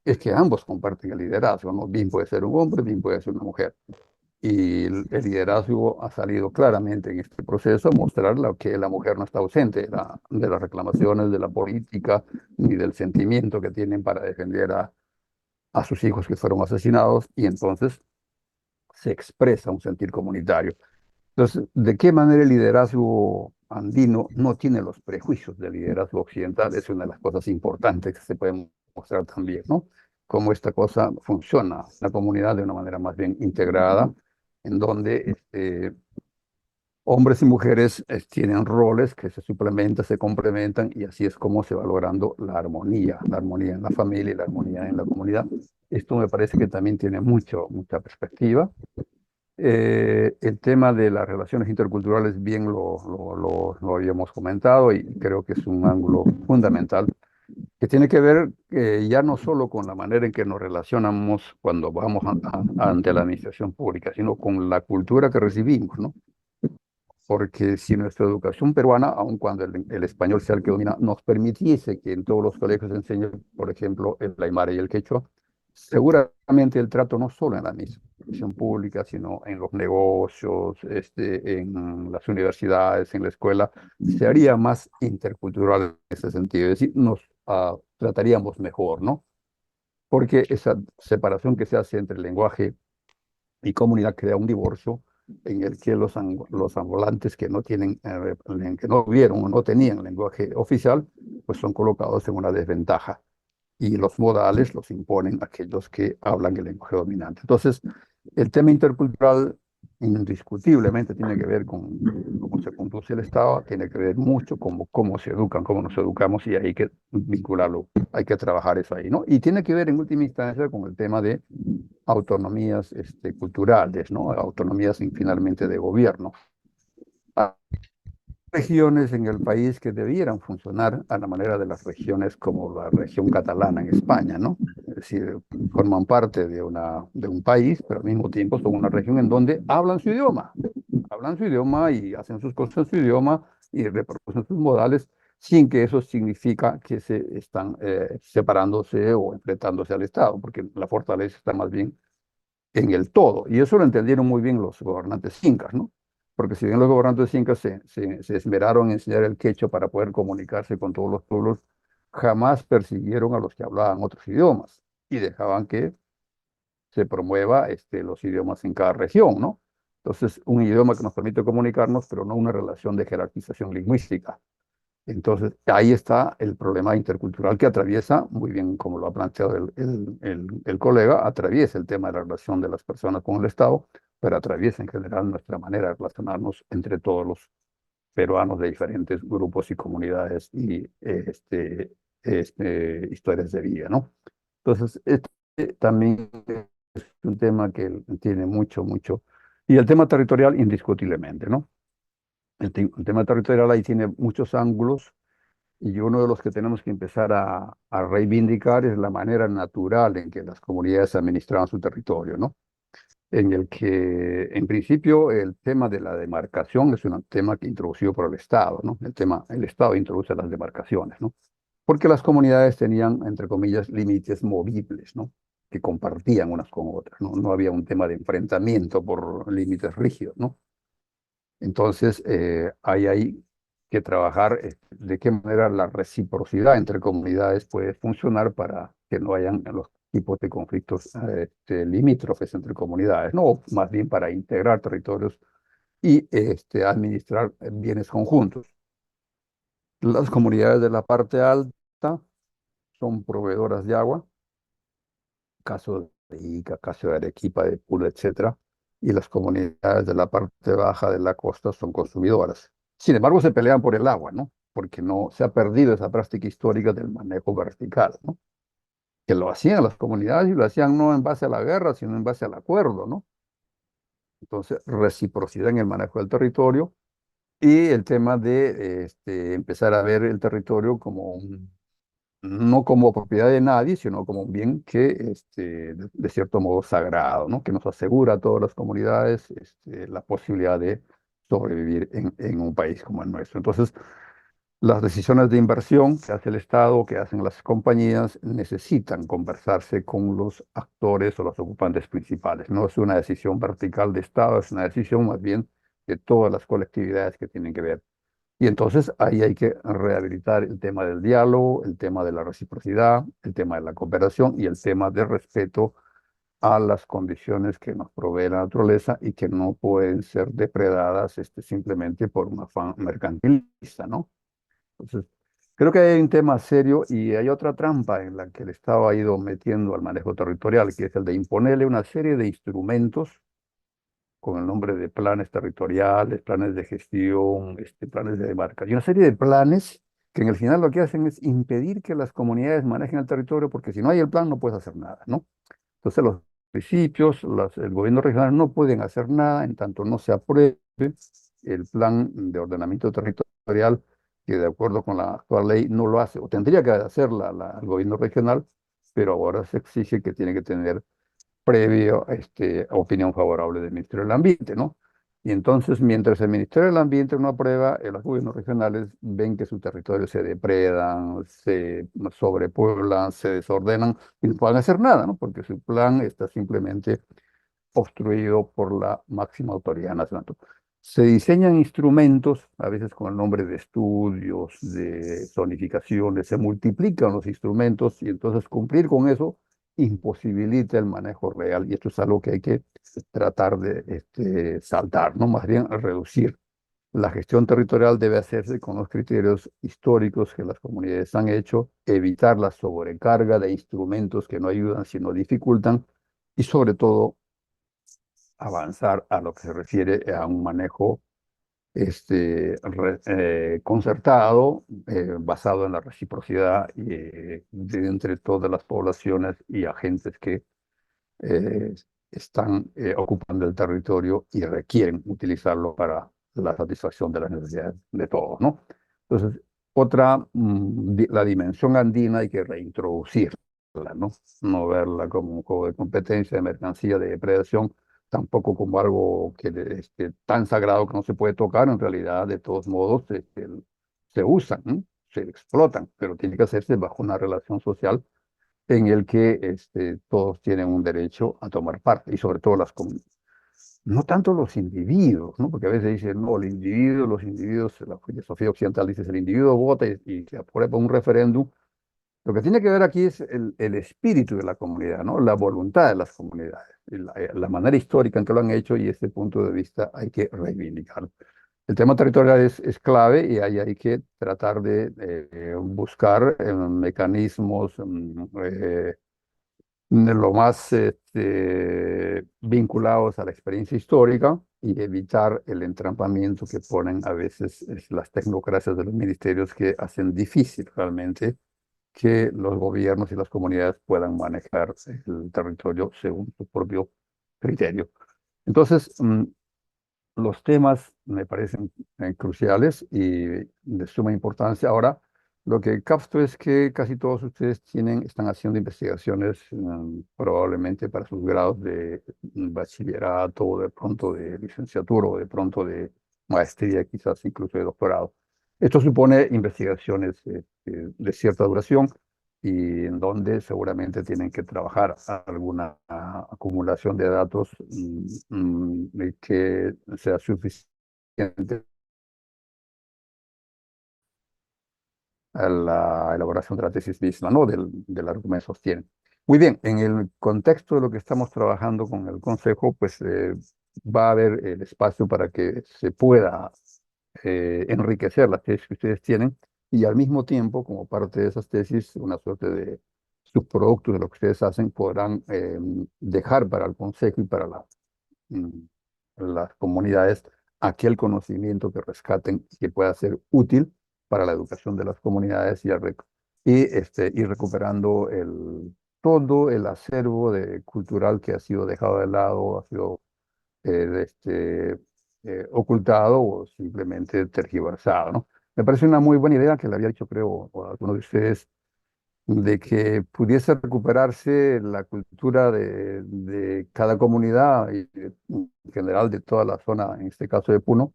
Es que ambos comparten el liderazgo, ¿no? Bien puede ser un hombre, bien puede ser una mujer. Y el liderazgo ha salido claramente en este proceso a mostrar que la mujer no está ausente de las reclamaciones, de la política, ni del sentimiento que tienen para defender a sus hijos que fueron asesinados, y entonces se expresa un sentir comunitario. Entonces, ¿de qué manera el liderazgo andino no tiene los prejuicios del liderazgo occidental? Es una de las cosas importantes que se pueden mostrar también, ¿no? Cómo esta cosa funciona, la comunidad de una manera más bien integrada, en donde hombres y mujeres tienen roles que se suplementan, se complementan, y así es como se va logrando la armonía en la familia y la armonía en la comunidad. Esto me parece que también tiene mucha perspectiva. El tema de las relaciones interculturales bien lo habíamos comentado y creo que es un ángulo fundamental que tiene que ver ya no solo con la manera en que nos relacionamos cuando vamos ante la administración pública, sino con la cultura que recibimos, ¿no? Porque si nuestra educación peruana, aun cuando el español sea el que domina, nos permitiese que en todos los colegios se enseñe, por ejemplo, el aymara y el quechua, seguramente el trato no solo en la administración pública, sino en los negocios, en las universidades, en la escuela, se haría más intercultural en ese sentido. Es decir, nos trataríamos mejor, ¿no? Porque esa separación que se hace entre lenguaje y comunidad crea un divorcio en el que los ambulantes que no tienen, que no vieron o no tenían lenguaje oficial, pues son colocados en una desventaja y los modales los imponen aquellos que hablan el lenguaje dominante. Entonces, el tema intercultural indiscutiblemente tiene que ver con cómo se conduce el Estado, tiene que ver mucho con cómo se educan, cómo nos educamos, y hay que vincularlo, hay que trabajar eso ahí, ¿no? Y tiene que ver en última instancia con el tema de autonomías culturales, ¿no? Autonomías finalmente de gobierno. Hay regiones en el país que debieran funcionar a la manera de las regiones como la región catalana en España, ¿no? Es decir, forman parte de un país, pero al mismo tiempo son una región en donde hablan su idioma y hacen sus cosas en su idioma y reproducen sus modales sin que eso significa que se están separándose o enfrentándose al Estado, porque la fortaleza está más bien en el todo. Y eso lo entendieron muy bien los gobernantes incas, ¿no? Porque si bien los gobernantes incas se esmeraron en enseñar el quechua para poder comunicarse con todos los pueblos, jamás persiguieron a los que hablaban otros idiomas y dejaban que se promueva los idiomas en cada región, ¿no? Entonces, un idioma que nos permite comunicarnos, pero no una relación de jerarquización lingüística. Entonces, ahí está el problema intercultural que atraviesa, muy bien como lo ha planteado el colega, atraviesa el tema de la relación de las personas con el Estado, pero atraviesa en general nuestra manera de relacionarnos entre todos los peruanos de diferentes grupos y comunidades y historias de vida, ¿no? Entonces, también es un tema que tiene mucho, mucho. Y el tema territorial, indiscutiblemente, ¿no? El tema territorial ahí tiene muchos ángulos y uno de los que tenemos que empezar a reivindicar es la manera natural en que las comunidades administraban su territorio, ¿no? En el que, en principio, el tema de la demarcación es un tema que introducido por el Estado, ¿no? El Estado introduce las demarcaciones, ¿no? Porque las comunidades tenían, entre comillas, límites movibles, ¿no? Que compartían unas con otras, ¿no? No había un tema de enfrentamiento por límites rígidos, ¿no? Entonces, hay que trabajar de qué manera la reciprocidad entre comunidades puede funcionar para que no hayan los tipos de conflictos limítrofes entre comunidades, ¿no? O más bien para integrar territorios y administrar bienes conjuntos. Las comunidades de la parte alta son proveedoras de agua, caso de Ica, caso de Arequipa, de Puno, etcétera, y las comunidades de la parte baja de la costa son consumidoras. Sin embargo, se pelean por el agua, ¿no? Porque no se ha perdido esa práctica histórica del manejo vertical, ¿no? Que lo hacían las comunidades y lo hacían no en base a la guerra, sino en base al acuerdo, ¿no? Entonces, reciprocidad en el manejo del territorio y el tema de empezar a ver el territorio como no como propiedad de nadie, sino como un bien que, de cierto modo, sagrado, ¿no? Que nos asegura a todas las comunidades la posibilidad de sobrevivir en un país como el nuestro. Entonces, las decisiones de inversión que hace el Estado, que hacen las compañías, necesitan conversarse con los actores o los ocupantes principales. No es una decisión vertical de Estado, es una decisión más bien de todas las colectividades que tienen que ver. Y entonces ahí hay que rehabilitar el tema del diálogo, el tema de la reciprocidad, el tema de la cooperación y el tema de respeto a las condiciones que nos provee la naturaleza y que no pueden ser depredadas simplemente por un afán mercantilista, ¿no? Entonces, creo que hay un tema serio y hay otra trampa en la que el Estado ha ido metiendo al manejo territorial, que es el de imponerle una serie de instrumentos con el nombre de planes territoriales, planes de gestión, planes de demarcación, y una serie de planes que en el final lo que hacen es impedir que las comunidades manejen el territorio, porque si no hay el plan no puedes hacer nada, ¿no? Entonces los municipios, el gobierno regional no pueden hacer nada en tanto no se apruebe el plan de ordenamiento territorial, que de acuerdo con la actual ley no lo hace, o tendría que hacer el gobierno regional, pero ahora se exige que tiene que tener previo opinión favorable del Ministerio del Ambiente, ¿no? Y entonces, mientras el Ministerio del Ambiente no aprueba, los gobiernos regionales ven que su territorio se depredan, se sobrepueblan, se desordenan y no pueden hacer nada, ¿no? Porque su plan está simplemente obstruido por la máxima autoridad nacional. Se diseñan instrumentos, a veces con el nombre de estudios, de zonificaciones, se multiplican los instrumentos y entonces cumplir con eso imposibilita el manejo real y esto es algo que hay que tratar de saltar, ¿no? Más bien reducir. La gestión territorial debe hacerse con los criterios históricos que las comunidades han hecho, evitar la sobrecarga de instrumentos que no ayudan, sino dificultan, y sobre todo avanzar a lo que se refiere a un manejo concertado, basado en la reciprocidad entre todas las poblaciones y agentes que eh, están ocupando el territorio y requieren utilizarlo para la satisfacción de las necesidades de todos, ¿no? Entonces, la dimensión andina hay que reintroducirla, ¿no? No verla como un juego de competencia, de mercancía, de depredación, tampoco como algo tan sagrado que no se puede tocar. En realidad, de todos modos, se usan, ¿no? Se explotan, pero tiene que hacerse bajo una relación social en el que todos tienen un derecho a tomar parte, y sobre todo no tanto los individuos, ¿no? Porque a veces dicen, no, los individuos, la filosofía occidental dice, el individuo vota y se aprueba un referéndum. Lo que tiene que ver aquí es el espíritu de la comunidad, ¿no? La voluntad de las comunidades, y la manera histórica en que lo han hecho, y este punto de vista hay que reivindicarlo. El tema territorial es clave, y ahí hay que tratar de buscar mecanismos de lo más vinculados a la experiencia histórica, y evitar el entrampamiento que ponen a veces las tecnocracias de los ministerios, que hacen difícil realmente que los gobiernos y las comunidades puedan manejar el territorio según su propio criterio. Entonces, los temas me parecen cruciales y de suma importancia. Ahora, lo que capto es que casi todos ustedes están haciendo investigaciones, probablemente para sus grados de bachillerato, o de pronto de licenciatura, o de pronto de maestría, quizás incluso de doctorado. Esto supone investigaciones de cierta duración, y en donde seguramente tienen que trabajar alguna acumulación de datos que sea suficiente a la elaboración de la tesis misma, ¿no? Del argumento que sostiene. Muy bien, en el contexto de lo que estamos trabajando con el Consejo, pues va a haber el espacio para que se pueda enriquecer las tesis que ustedes tienen, y al mismo tiempo, como parte de esas tesis, una suerte de subproducto de lo que ustedes hacen, podrán dejar para el Consejo y para mm, las comunidades aquel conocimiento que rescaten y que pueda ser útil para la educación de las comunidades, ir recuperando todo el acervo cultural que ha sido dejado de lado, ha sido ocultado o simplemente tergiversado, ¿no? Me parece una muy buena idea, que le había dicho, creo, a alguno de ustedes, de que pudiese recuperarse la cultura de cada comunidad, y en general de toda la zona, en este caso de Puno,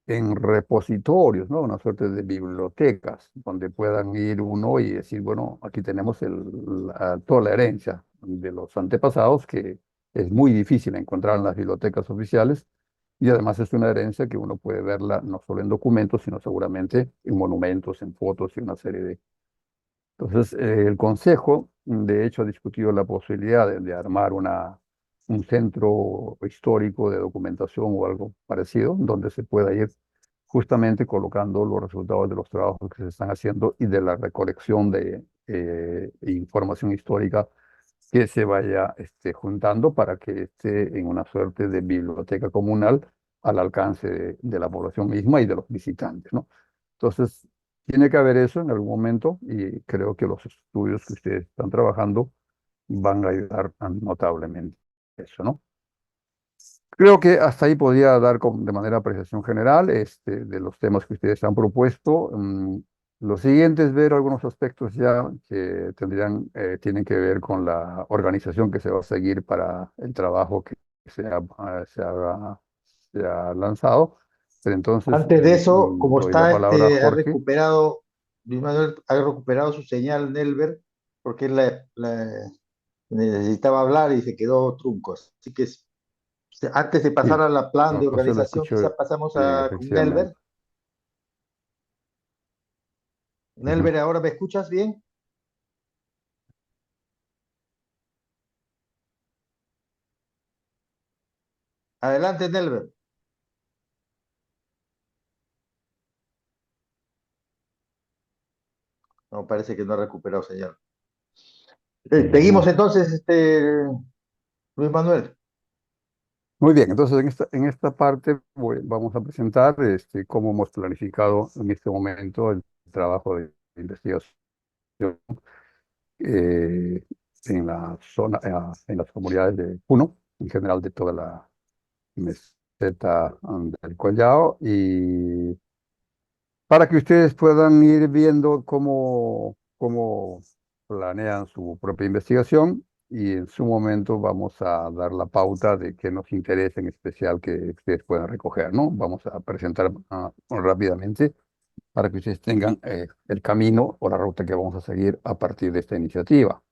en repositorios, ¿no? Una suerte de bibliotecas donde puedan ir uno y decir, bueno, aquí tenemos toda la herencia de los antepasados, que es muy difícil encontrar en las bibliotecas oficiales, y además es una herencia que uno puede verla no solo en documentos, sino seguramente en monumentos, en fotos y una serie de... Entonces, el Consejo, de hecho, ha discutido la posibilidad de armar un centro histórico de documentación o algo parecido, donde se pueda ir justamente colocando los resultados de los trabajos que se están haciendo y de la recolección de información histórica que se vaya juntando, para que esté en una suerte de biblioteca comunal al alcance de la población misma y de los visitantes, ¿no? Entonces, tiene que haber eso en algún momento, y creo que los estudios que ustedes están trabajando van a ayudar notablemente a eso, ¿no? Creo que hasta ahí podría dar de manera apreciación general de los temas que ustedes han propuesto. Lo siguiente es ver algunos aspectos ya que tienen que ver con la organización que se va a seguir para el trabajo que se ha lanzado. Pero entonces Antes de eso, como doy la está, palabra a ha Jorge. recuperado, Luis Manuel ha recuperado su señal, Nelver, porque él necesitaba hablar y se quedó trunco. Así que antes de pasar Sí, a la plan de no se lo organización, escucho quizás pasamos bien, con Nelver. efectivamente. Ujú. Nelver, ¿ahora me escuchas bien? Adelante, Nelver. No, parece que no ha recuperado señal. Seguimos Ujú. entonces, Luis Manuel. Muy bien, entonces en esta parte vamos a presentar cómo hemos planificado en este momento el trabajo de investigación eh, en la zona, en las comunidades de Puno, en general de toda la meseta del Collao, y para que ustedes puedan ir viendo cómo planean su propia investigación y en su momento vamos a dar la pauta de qué nos interesa en especial que ustedes puedan recoger, ¿no? Vamos a presentar rápidamente para que ustedes tengan el camino o la ruta que vamos a seguir a partir de esta iniciativa.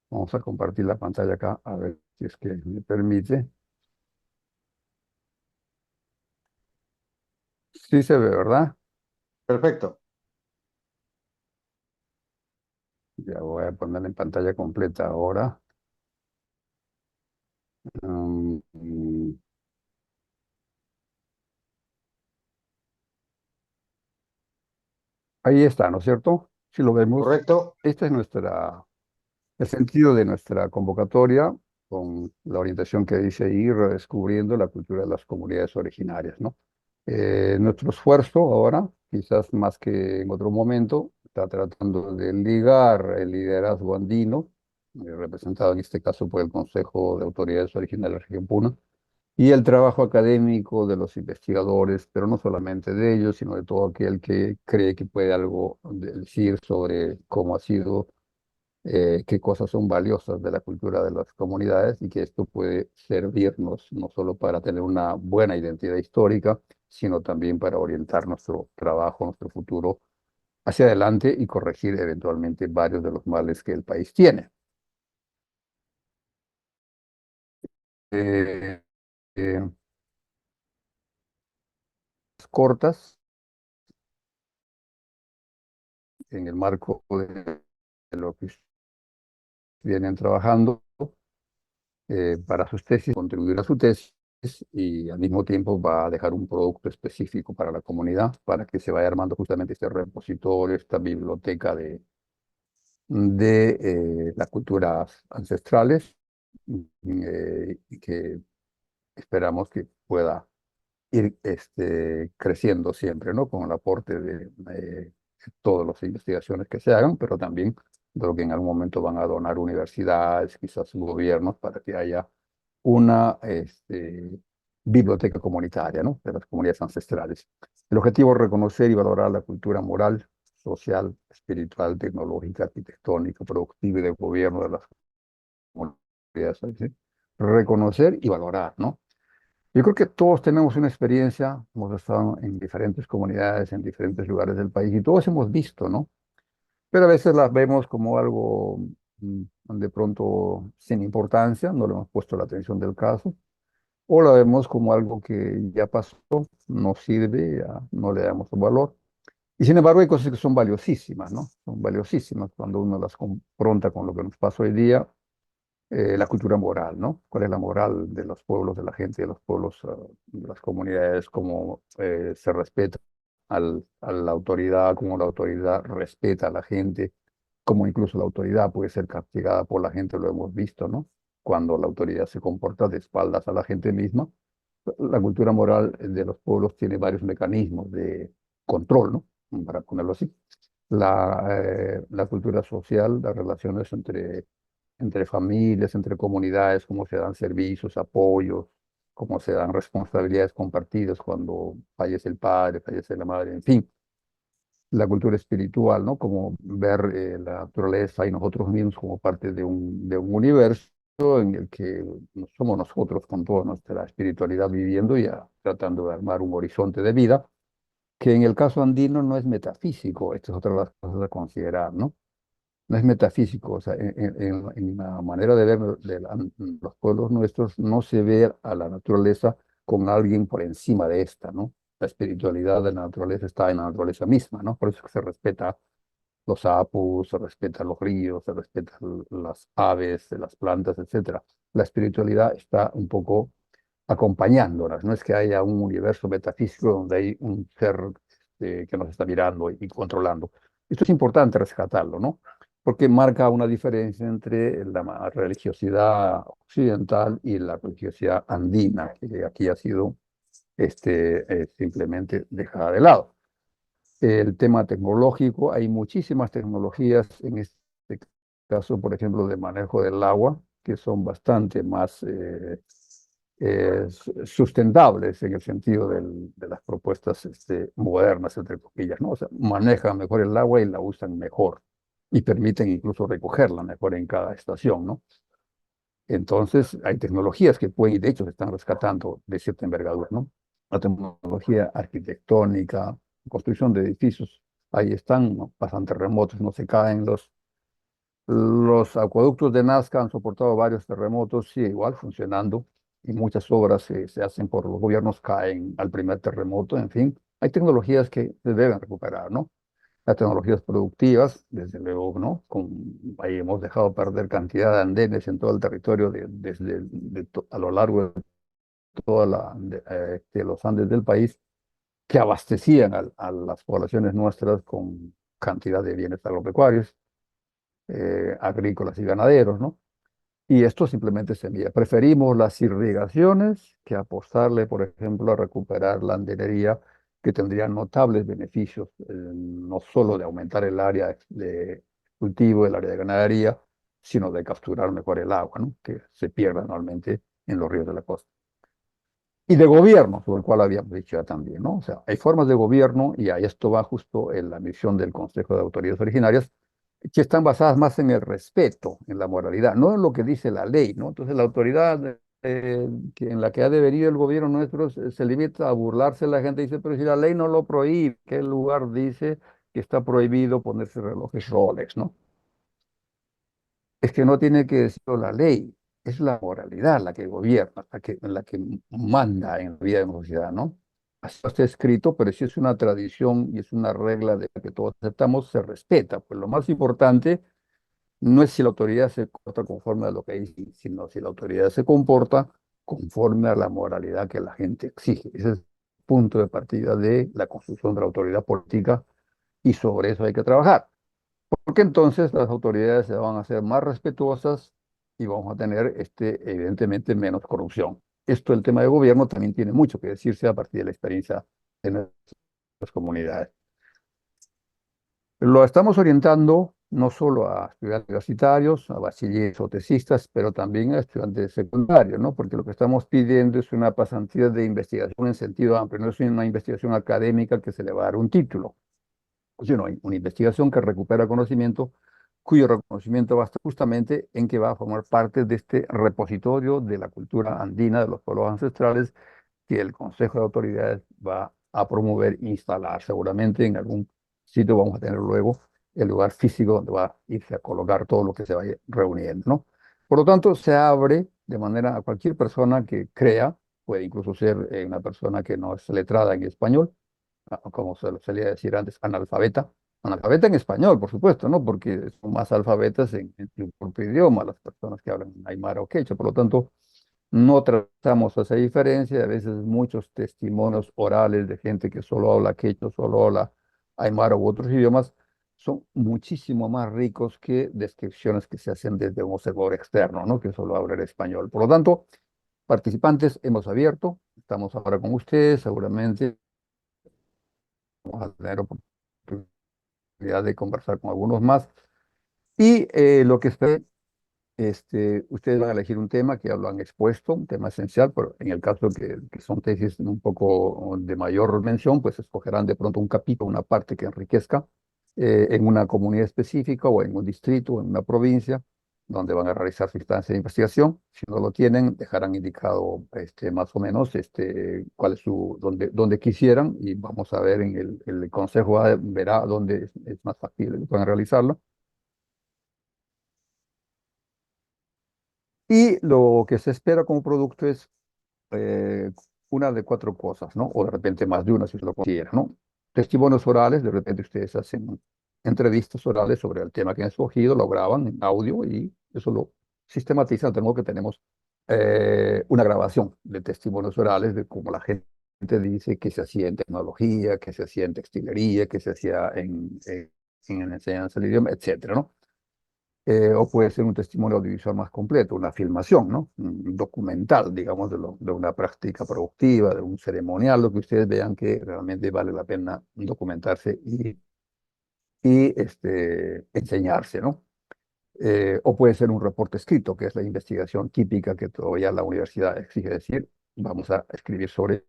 Vamos a compartir la pantalla acá, a ver si es que me permite. Sí se ve, ¿verdad? Perfecto. Ya voy a poner en pantalla completa ahora. Mm, Ahí está, ¿no es cierto? Si lo vemos, Correcto. este es el sentido de nuestra convocatoria con la orientación que dice ir redescubriendo la cultura de las comunidades originarias, ¿no? Nuestro esfuerzo ahora, quizás más que en otro momento, está tratando de ligar el liderazgo andino, representado en este caso por el Consejo de Autoridades Originales de la Región Puna, y el trabajo académico de los investigadores, pero no solamente de ellos, sino de todo aquel que cree que puede algo decir sobre cómo ha sido, qué cosas son valiosas de la cultura de las comunidades y que esto puede servirnos no solo para tener una buena identidad histórica, sino también para orientar nuestro trabajo, nuestro futuro hacia adelante y corregir eventualmente varios de los males que el país tiene. Eh, eh, Cortas en el marco de lo que vienen trabajando para sus tesis, contribuir a su tesis y al mismo tiempo va a dejar un producto específico para la comunidad, para que se vaya armando justamente este repositorio, esta biblioteca de las culturas ancestrales y que esperamos que pueda ir creciendo siempre, ¿no? Con el aporte de todas las investigaciones que se hagan, pero también de lo que en algún momento van a donar universidades, quizás gobiernos, para que haya una biblioteca comunitaria, ¿no? De las comunidades ancestrales. El objetivo es reconocer y valorar la cultura moral, social, espiritual, tecnológica, arquitectónica, productiva y de gobierno de las comunidades, ¿sí? Reconocer y valorar, ¿no? Yo creo que todos tenemos una experiencia, hemos estado en diferentes comunidades, en diferentes lugares del país y todos hemos visto, ¿no? Pero a veces las vemos como algo de pronto sin importancia, no le hemos puesto la atención del caso, o la vemos como algo que ya pasó, no sirve, ya no le damos valor. Y sin embargo hay cosas que son valiosísimas, ¿no? Son valiosísimas cuando uno las confronta con lo que nos pasa hoy día, la cultura moral, ¿no? ¿Cuál es la moral de los pueblos, de la gente, de los pueblos, de las comunidades, cómo se respeta a la autoridad, cómo la autoridad respeta a la gente, cómo incluso la autoridad puede ser castigada por la gente, lo hemos visto, ¿no? Cuando la autoridad se comporta de espaldas a la gente misma. La cultura moral de los pueblos tiene varios mecanismos de control, ¿no? Para ponerlo así. La cultura social, las relaciones entre familias, entre comunidades, cómo se dan servicios, apoyos, cómo se dan responsabilidades compartidas cuando fallece el padre, fallece la madre, en fin. La cultura espiritual, ¿no? Como ver la naturaleza y nosotros mismos como parte de un universo en el que no somos nosotros con toda nuestra espiritualidad viviendo y tratando de armar un horizonte de vida, que en el caso andino no es metafísico, esto es otra de las cosas a considerar, ¿no? No es metafísico, o sea, en la manera de ver los pueblos nuestros no se ve a la naturaleza con alguien por encima de esta, ¿no? La espiritualidad de la naturaleza está en la naturaleza misma, ¿no? Por eso es que se respeta los sapos, se respeta los ríos, se respetan las aves, las plantas, etcétera. La espiritualidad está un poco acompañándolas, no es que haya un universo metafísico donde hay un ser que nos está mirando y controlando. Esto es importante rescatarlo, ¿no? porque marca una diferencia entre la religiosidad occidental y la religiosidad andina, que aquí ha sido simplemente dejada de lado. El tema tecnológico, hay muchísimas tecnologías en este caso, por ejemplo, de manejo del agua, que son bastante más sustentables en el sentido de las propuestas modernas, entre comillas, ¿no? O sea, manejan mejor el agua y la usan mejor y permiten incluso recogerla mejor en cada estación, ¿no? Entonces, hay tecnologías que pueden, y de hecho se están rescatando de cierta envergadura, ¿no? La tecnología arquitectónica, construcción de edificios, ahí están, ¿no? Pasan terremotos, no se caen los acueductos de Nazca han soportado varios terremotos, sí, igual funcionando, y muchas obras se hacen por los gobiernos, caen al primer terremoto, en fin. Hay tecnologías que se deben recuperar, ¿no? Las tecnologías productivas, desde luego, ¿no? Ahí hemos dejado perder cantidad de andenes en todo el territorio, a lo largo de toda de los Andes del país, que abastecían a las poblaciones nuestras con cantidad de bienes agropecuarios, agrícolas y ganaderos, ¿no? Y esto simplemente se mide. Preferimos las irrigaciones que apostarle, por ejemplo, a recuperar la andenería, que tendría notables beneficios, no solo de aumentar el área de cultivo, el área de ganadería, sino de capturar mejor el agua, ¿no? Que se pierde anualmente en los ríos de la costa. Y de gobierno, sobre el cual habíamos dicho ya también, ¿no? O sea, hay formas de gobierno, y a esto va justo en la misión del Consejo de Autoridades Originarias, que están basadas más en el respeto, en la moralidad, no en lo que dice la ley, ¿no? Entonces la autoridad en la que ha devenido el gobierno nuestro se limita a burlarse de la gente, dice, pero si la ley no lo prohíbe, ¿qué lugar dice que está prohibido ponerse relojes Rolex, ¿no? Es que no tiene que decirlo la ley, es la moralidad la que gobierna, la que manda en la vida de la sociedad, ¿no? Así está escrito, pero si es una tradición y es una regla de la que todos aceptamos, se respeta. Pues lo más importante no es si la autoridad se comporta conforme a lo que dice, sino si la autoridad se comporta conforme a la moralidad que la gente exige. Ese es el punto de partida de la construcción de la autoridad política, y sobre eso hay que trabajar. Porque entonces las autoridades se van a hacer más respetuosas y vamos a tener, evidentemente, menos corrupción. Esto, el tema de gobierno, también tiene mucho que decirse a partir de la experiencia de nuestras comunidades. Lo estamos orientando no solo a estudiantes universitarios, a bachilleres o tesistas, pero también a estudiantes secundarios, ¿no? Porque lo que estamos pidiendo es una pasantía de investigación en sentido amplio, no es una investigación académica que se le va a dar un título, sino una investigación que recupera conocimiento, cuyo reconocimiento va a estar justamente en que va a formar parte de este repositorio de la cultura andina, de los pueblos ancestrales, que el Consejo de Autoridades va a promover e instalar. Seguramente en algún sitio vamos a tener luego el lugar físico donde va a irse a colocar todo lo que se vaya reuniendo, ¿no? Por lo tanto, se abre de manera a cualquier persona que crea, puede incluso ser una persona que no es letrada en español, como se lo solía decir antes, analfabeta. Analfabeta en español, por supuesto, ¿no? Porque son más alfabetas en su propio idioma las personas que hablan aymara o quechua. Por lo tanto, no tratamos esa diferencia. A veces muchos testimonios orales de gente que solo habla quechua, solo habla aymara u otros idiomas, son muchísimo más ricos que descripciones que se hacen desde un observador externo, ¿no? Que solo habla el español. Por lo tanto, participantes, hemos abierto, estamos ahora con ustedes, seguramente vamos a tener oportunidad de conversar con algunos más. Y lo que espero, ustedes van a elegir un tema que ya lo han expuesto, un tema esencial, pero en el caso que son tesis un poco de mayor mención, pues escogerán de pronto un capítulo, una parte que enriquezca en una comunidad específica o en un distrito o en una provincia donde van a realizar su instancia de investigación. Si no lo tienen, dejarán indicado más o menos cuál es donde quisieran, y vamos a ver en el consejo verá dónde es más factible que puedan realizarlo. Y lo que se espera como producto es eh, una de cuatro cosas, ¿no? O de repente más de una, si se lo considera, ¿no? Testimonios orales, de repente ustedes hacen entrevistas orales sobre el tema que han escogido, lo graban en audio y eso lo sistematizan. Tengo que tenemos una grabación de testimonios orales de cómo la gente dice que se hacía en tecnología, que se hacía en textilería, que se hacía en enseñanza del idioma, etcétera, ¿no? o puede ser un testimonio audiovisual más completo, una filmación, ¿no? Un documental, digamos, de una práctica productiva, de un ceremonial, lo que ustedes vean que realmente vale la pena documentarse y enseñarse, ¿no? O puede ser un reporte escrito, que es la investigación típica que todavía la universidad exige decir, vamos a escribir sobre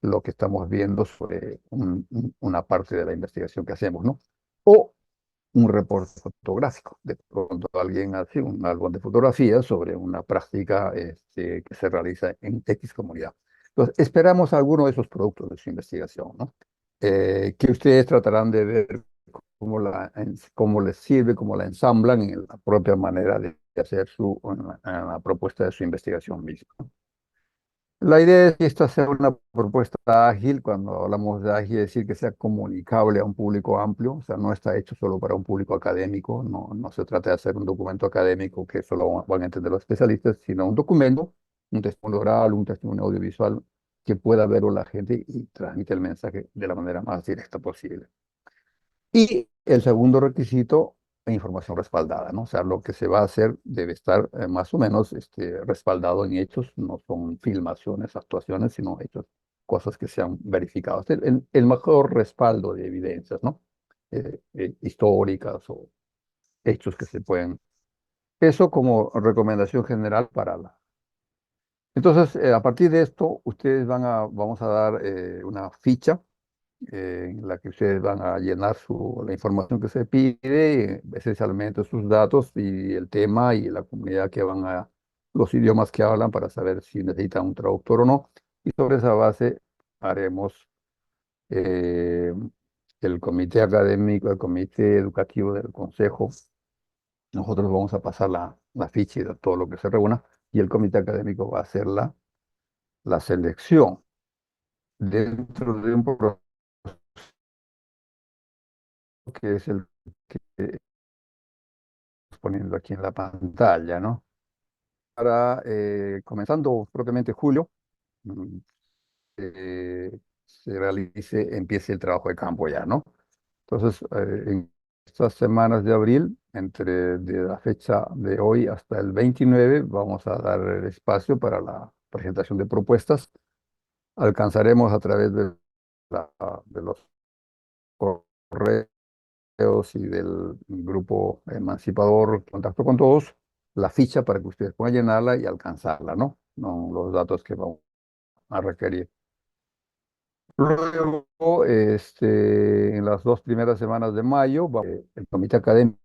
lo que estamos viendo sobre una parte de la investigación que hacemos, ¿no? O un reporte fotográfico. De pronto alguien hace un álbum de fotografías sobre una práctica que se realiza en X comunidad. Entonces, esperamos alguno de esos productos de su investigación, ¿no? Que ustedes tratarán de ver cómo les sirve, cómo la ensamblan en la propia manera de hacer en la propuesta de su investigación misma. La idea es que esta sea una propuesta ágil. Cuando hablamos de ágil, es decir, que sea comunicable a un público amplio, o sea, no está hecho solo para un público académico, no se trata de hacer un documento académico que solo van a entender los especialistas, sino un documento, un testimonio oral, un testimonio audiovisual que pueda verlo la gente y transmite el mensaje de la manera más directa posible. Y el segundo requisito, información respaldada, ¿no? O sea, lo que se va a hacer debe estar más o menos respaldado en hechos, no son filmaciones, actuaciones, sino hechos, cosas que sean verificadas. El mejor respaldo de evidencias, ¿no? Históricas o hechos que se pueden. Eso como recomendación general para la. Entonces, a partir de esto, vamos a dar una ficha en la que ustedes van a llenar la información que se pide, esencialmente sus datos y el tema y la comunidad los idiomas que hablan para saber si necesitan un traductor o no. Y sobre esa base haremos eh, el comité académico, el comité educativo del consejo. Nosotros vamos a pasar la ficha y de todo lo que se reúna y el comité académico va a hacer la selección dentro de un proceso que es el que poniendo aquí en la pantalla, ¿no? Para, comenzando propiamente julio, mm, empiece el trabajo de campo ya, ¿no? Entonces, en estas semanas de abril, de la fecha de hoy hasta el 29, vamos a dar el espacio para la presentación de propuestas. Alcanzaremos a través de los correos y del grupo emancipador Contacto con Todos, la ficha para que ustedes puedan llenarla y alcanzarla, ¿no? No los datos que vamos a requerir. Luego, en las 2 primeras semanas de mayo, el comité académico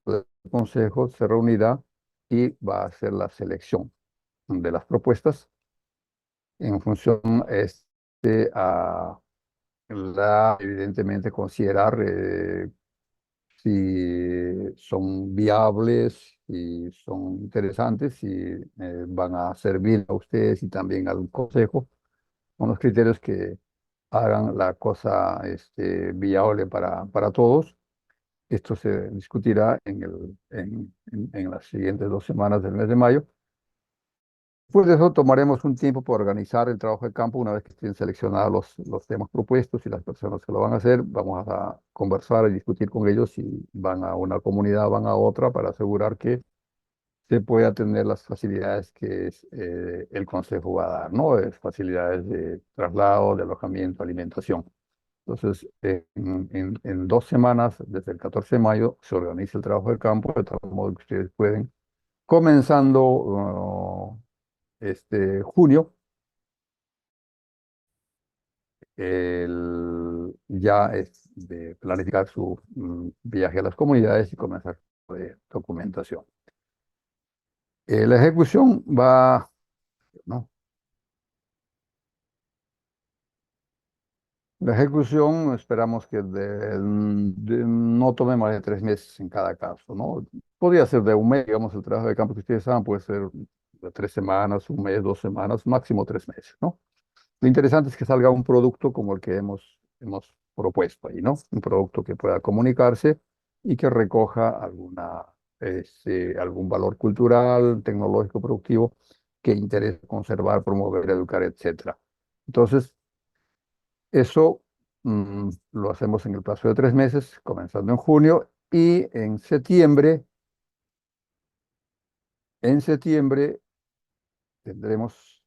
del consejo se reunirá y va a hacer la selección de las propuestas en función a evidentemente considerar si son viables, si son interesantes, si van a servir a ustedes y también al consejo, con los criterios que hagan la cosa viable para todos. Esto se discutirá en las siguientes 2 semanas del mes de mayo. Después de eso tomaremos un tiempo para organizar el trabajo de campo. Una vez que estén seleccionados los temas propuestos y las personas que lo van a hacer, vamos a conversar y discutir con ellos si van a una comunidad, van a otra, para asegurar que se pueda tener las facilidades que el consejo va a dar, ¿no? Facilidades de traslado, de alojamiento, alimentación. Entonces, en 2 semanas, desde el 14 de mayo, se organiza el trabajo de campo, de tal modo que ustedes pueden, comenzando junio, ya es de planificar su viaje a las comunidades y comenzar de documentación. La ejecución va, ¿no? La ejecución esperamos que no tome más de 3 meses en cada caso, ¿no? Podría ser de un mes, digamos, el trabajo de campo que ustedes hagan puede ser de 3 semanas, un mes, 2 semanas, máximo 3 meses, ¿no? Lo interesante es que salga un producto como el que hemos propuesto ahí, ¿no? Un producto que pueda comunicarse y que recoja algún valor cultural, tecnológico, productivo que interese conservar, promover, educar, etcétera. Entonces, eso lo hacemos en el plazo de 3 meses, comenzando en junio, y en septiembre En septiembre tendremos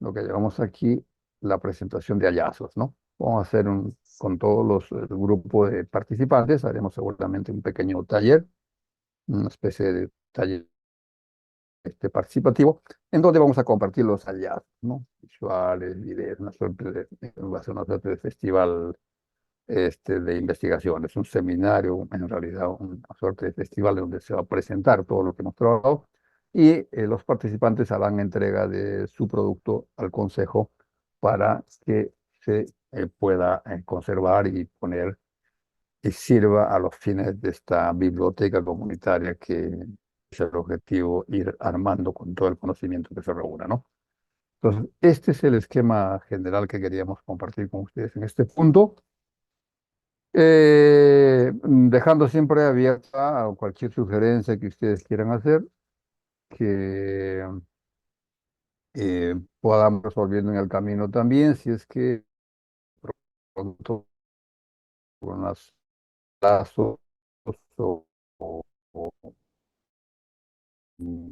lo que llamamos aquí la presentación de hallazgos, ¿no? Vamos a hacer con todos el grupo de participantes, haremos seguramente un pequeño taller, una especie de taller participativo, en donde vamos a compartir los hallazgos, ¿no? Visuales, videos, va a ser una suerte de festival de investigaciones, un seminario, en realidad una suerte de festival donde se va a presentar todo lo que hemos trabajado y los participantes harán entrega de su producto al consejo para que se pueda conservar y poner y sirva a los fines de esta biblioteca comunitaria que es el objetivo ir armando con todo el conocimiento que se reúna, ¿no? Entonces, este es el esquema general que queríamos compartir con ustedes en este punto. Dejando siempre abierta a cualquier sugerencia que ustedes quieran hacer, que podamos resolviendo en el camino también, si es que pronto con las plazos o, mm,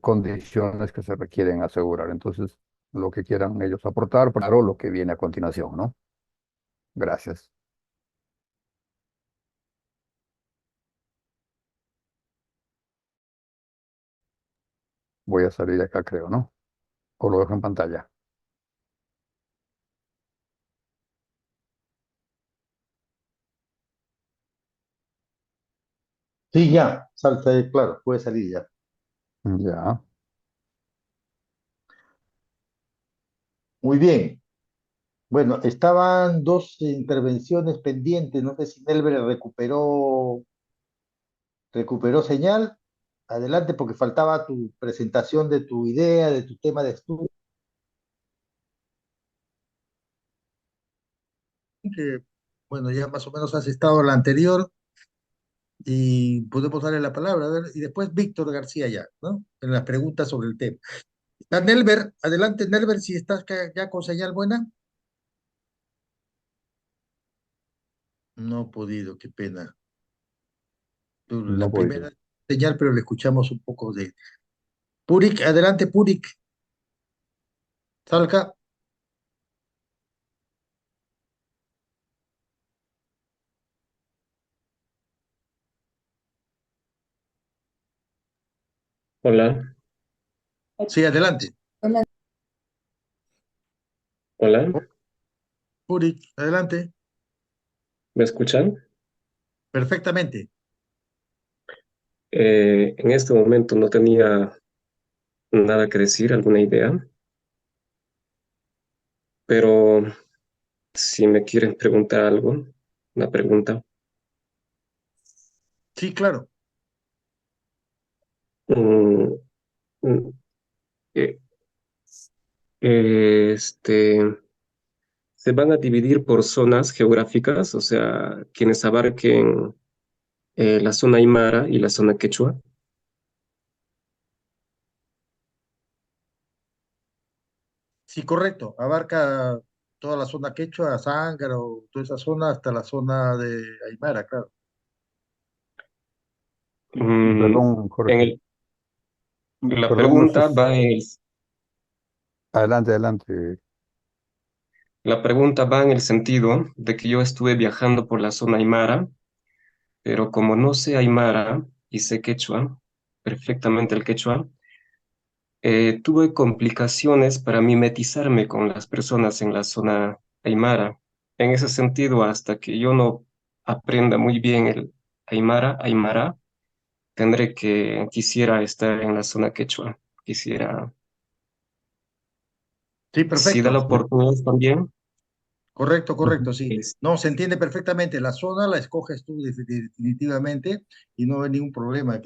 condiciones que se requieren asegurar. Entonces, lo que quieran ellos aportar, claro, lo que viene a continuación, ¿no? Gracias. Voy a salir de acá, creo, ¿no? O lo dejo en pantalla. Sí, ya, salta, claro, puede salir ya. Ya. Muy bien. Bueno, estaban dos intervenciones pendientes. No sé si Nelver recuperó señal. Adelante, porque faltaba tu presentación de tu idea, de tu tema de estudio. Que, bueno, ya más o menos has estado en la anterior y podemos darle la palabra. A ver, y después Víctor García ya, ¿no? En las preguntas sobre el tema. Está Nelver, adelante Nelver, si estás ya con señal buena. No he podido, qué pena. No La puedo. primera señal, pero le escuchamos un poco de... Purik, adelante Purik, salga. Hola, Sí, adelante. hola, Purik, adelante. ¿me escuchan? Perfectamente. En este momento no tenía nada que decir, alguna idea, pero si me quieren preguntar algo, una pregunta. Sí, claro. Mm, mm, eh, ¿se van a dividir por zonas geográficas? O sea, quienes abarquen la zona Aymara y la zona Quechua. Sí, correcto. Abarca toda la zona quechua, Zángaro, toda esa zona hasta la zona de Aymara, claro. Mm, Perdón, en Jorge. el- la Perdón, no sé. pregunta va en el Adelante, adelante. La pregunta va en el sentido de que yo estuve viajando por la zona Aymara, pero como no sé Aymara y sé quechua, perfectamente el quechua, tuve complicaciones para mimetizarme con las personas en la zona Aymara. En ese sentido, hasta que yo no aprenda muy bien el Aymara, quisiera estar en la zona quechua. Quisiera, Sí, si da la perfecto. oportunidad también. Correcto, Ujú. correcto, sí. es- No, se entiende perfectamente. La zona la escoges tú definitivamente y no hay ningún problema.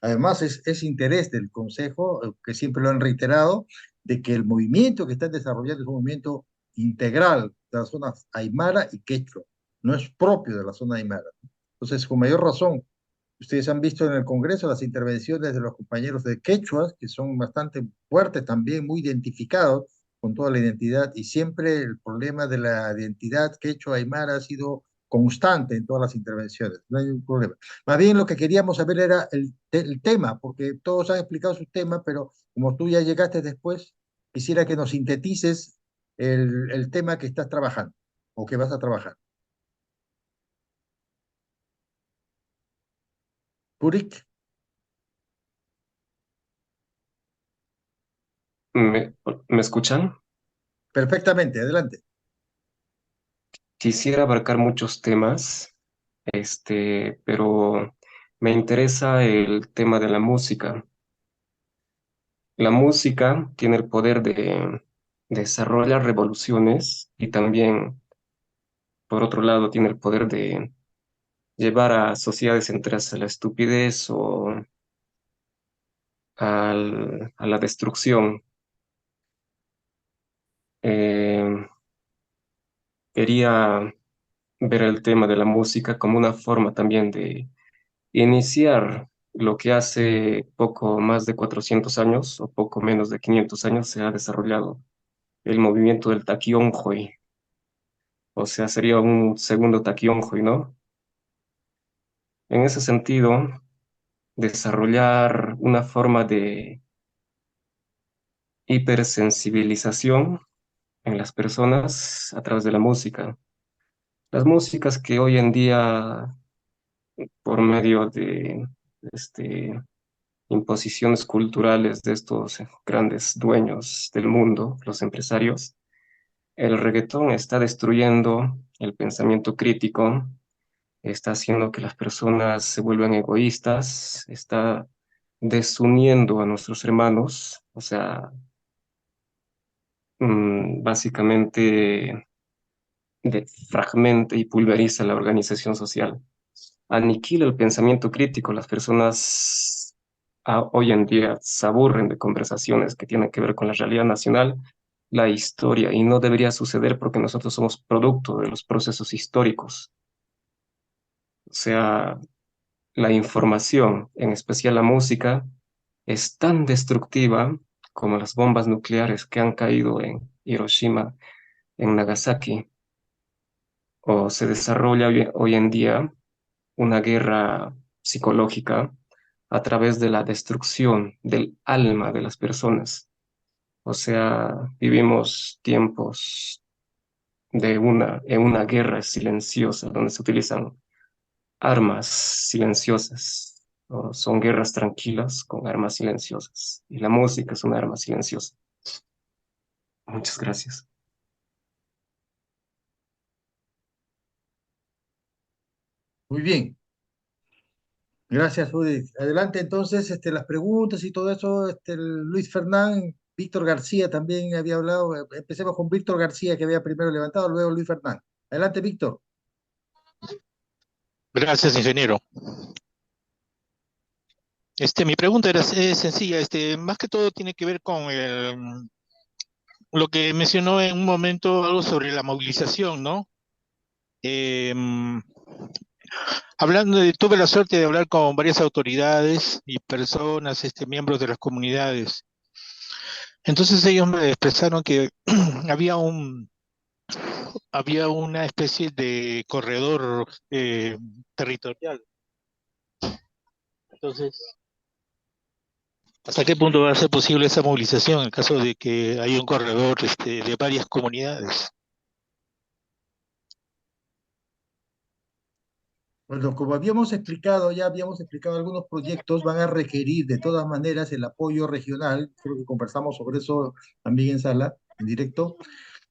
Además, es interés del Consejo, que siempre lo han reiterado, de que el movimiento que están desarrollando es un movimiento integral de las zonas Aymara y Quechua. No es propio de la zona Aymara. Entonces, con mayor razón, ustedes han visto en el Congreso las intervenciones de los compañeros de Quechuas, que son bastante fuertes también, muy identificados con toda la identidad, y siempre el problema de la identidad quechua aymara ha sido constante en todas las intervenciones, no hay ningún problema. Más bien lo que queríamos saber era el tema, porque todos han explicado su tema, pero como tú ya llegaste después, quisiera que nos sintetices el tema que estás trabajando o que vas a trabajar. Purik, ¿Me, me escuchan? perfectamente, adelante. Quisiera abarcar muchos temas, pero me interesa el tema de la música. La música tiene el poder de desarrollar revoluciones y también, por otro lado, tiene el poder de llevar a sociedades enteras a la estupidez o a la destrucción. Eh, Quería ver el tema de la música como una forma también de iniciar lo que hace poco más de 400 años o poco menos de 500 años se ha desarrollado el movimiento del Takiongoi. O sea, sería un segundo Takiongoi, ¿no? En ese sentido, desarrollar una forma de hipersensibilización en las personas a través de la música. Las músicas que hoy en día, por medio de imposiciones culturales de estos grandes dueños del mundo, los empresarios, el reggaetón está destruyendo el pensamiento crítico, está haciendo que las personas se vuelvan egoístas, está desuniendo a nuestros hermanos, o sea, básicamente fragmenta y pulveriza la organización social, aniquila el pensamiento crítico. Las personas hoy en día se aburren de conversaciones que tienen que ver con la realidad nacional, la historia, y no debería suceder porque nosotros somos producto de los procesos históricos. O sea, la información, en especial la música, es tan destructiva como las bombas nucleares que han caído en Hiroshima, en Nagasaki, o se desarrolla hoy en día una guerra psicológica a través de la destrucción del alma de las personas. O sea, vivimos tiempos en una guerra silenciosa donde se utilizan armas silenciosas. O son guerras tranquilas con armas silenciosas. Y la música es una arma silenciosa. Muchas gracias. Muy bien, gracias, Udi. Adelante entonces, las preguntas y todo eso, Luis Fernán, Víctor García también había hablado. Empecemos con Víctor García, que había primero levantado, luego Luis Fernán. Adelante, Víctor. Gracias, ingeniero. Mi pregunta es sencilla, más que todo tiene que ver con lo que mencionó en un momento, algo sobre la movilización, ¿no? Tuve la suerte de hablar con varias autoridades y personas, miembros de las comunidades. Entonces ellos me expresaron que había había una especie de corredor territorial. Entonces, ¿hasta qué punto va a ser posible esa movilización en caso de que haya un corredor de varias comunidades? Bueno, como ya habíamos explicado, algunos proyectos van a requerir de todas maneras el apoyo regional. Creo que conversamos sobre eso también en sala, en directo,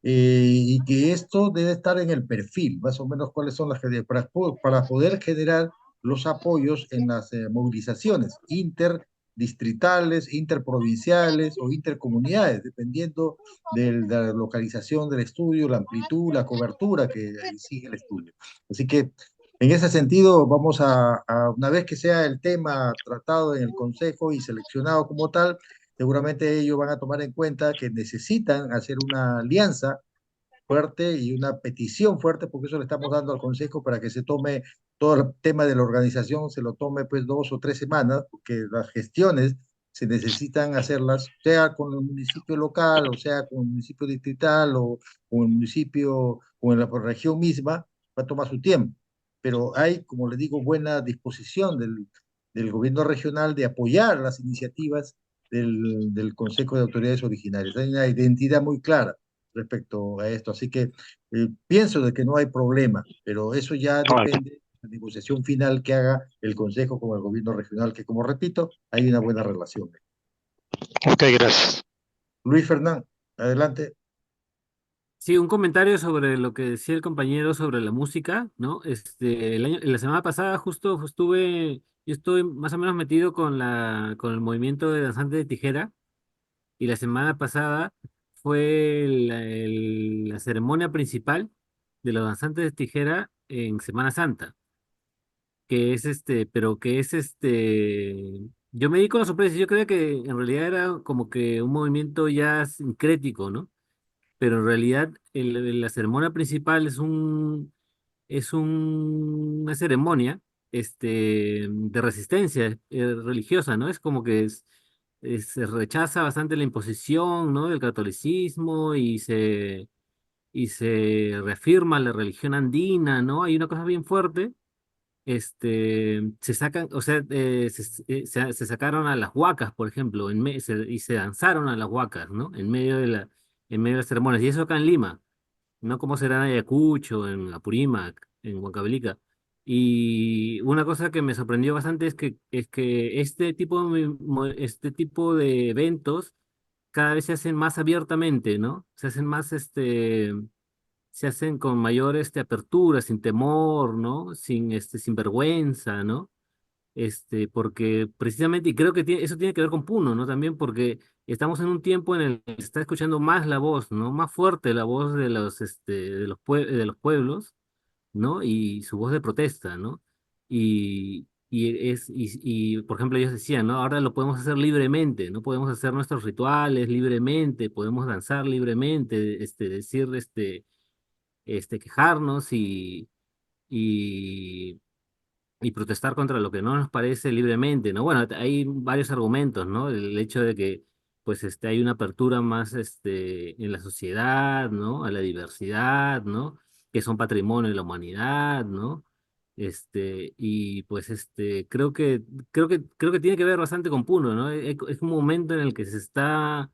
y que esto debe estar en el perfil, más o menos cuáles son las que para poder generar los apoyos en las movilizaciones interdistritales, interprovinciales o intercomunidades, dependiendo de la localización del estudio, la amplitud, la cobertura que exige el estudio. Así que en ese sentido, vamos una vez que sea el tema tratado en el Consejo y seleccionado como tal, seguramente ellos van a tomar en cuenta que necesitan hacer una alianza fuerte y una petición fuerte, porque eso le estamos dando al Consejo para que se tome todo el tema de la organización, se lo tome pues 2 o 3 semanas, porque las gestiones se necesitan hacerlas, sea con el municipio local, o sea con el municipio distrital, o con el municipio, o en la región misma, va a tomar su tiempo, pero hay, como le digo, buena disposición del gobierno regional de apoyar las iniciativas del Consejo de Autoridades Originarias. Hay una identidad muy clara respecto a esto, así que pienso de que no hay problema, pero eso ya Vale. depende de la negociación final que haga el Consejo con el gobierno regional, que como repito, hay una buena relación. Ok, gracias. Luis Fernán, adelante. Sí, un comentario sobre lo que decía el compañero sobre la música, ¿no? La semana pasada justo yo estoy más o menos metido con con el movimiento de danzante de tijera, y la semana pasada fue la ceremonia principal de los danzantes de tijera en Semana Santa, que es pero que es yo me di con la sorpresa. Yo creía que en realidad era como que un movimiento ya sincrético, ¿no? Pero en realidad la ceremonia principal una ceremonia de resistencia religiosa, ¿no? Es como que se rechaza bastante la imposición, ¿no? Del catolicismo, y se reafirma la religión andina, ¿no? Hay una cosa bien fuerte. Se sacan, o sea, se sacaron a las huacas, por ejemplo, y se danzaron a las huacas, ¿no? En medio de las ceremonias. Y eso acá en Lima, no como será en Ayacucho, en Apurímac, en Huancavelica. Y una cosa que me sorprendió bastante es que este tipo de eventos cada vez se hacen más abiertamente, ¿no? Se hacen más, se hacen con mayor, apertura, sin temor, ¿no? Sin vergüenza, ¿no? Porque precisamente, y creo que eso tiene que ver con Puno, ¿no? También porque estamos en un tiempo en el que se está escuchando más la voz, ¿no? Más fuerte la voz de los pueblos, ¿no? Y su voz de protesta, ¿no? Por ejemplo, ellos decían, ¿no? Ahora lo podemos hacer libremente, ¿no? Podemos hacer nuestros rituales libremente, podemos danzar libremente, decir, quejarnos y, y protestar contra lo que no nos parece libremente, ¿no? Bueno, hay varios argumentos, ¿no? El hecho de que, pues, hay una apertura más, en la sociedad, ¿no? A la diversidad, ¿no? Que son patrimonio de la humanidad, ¿no? Y pues, creo que tiene que ver bastante con Puno, ¿no? Es un momento en el que se está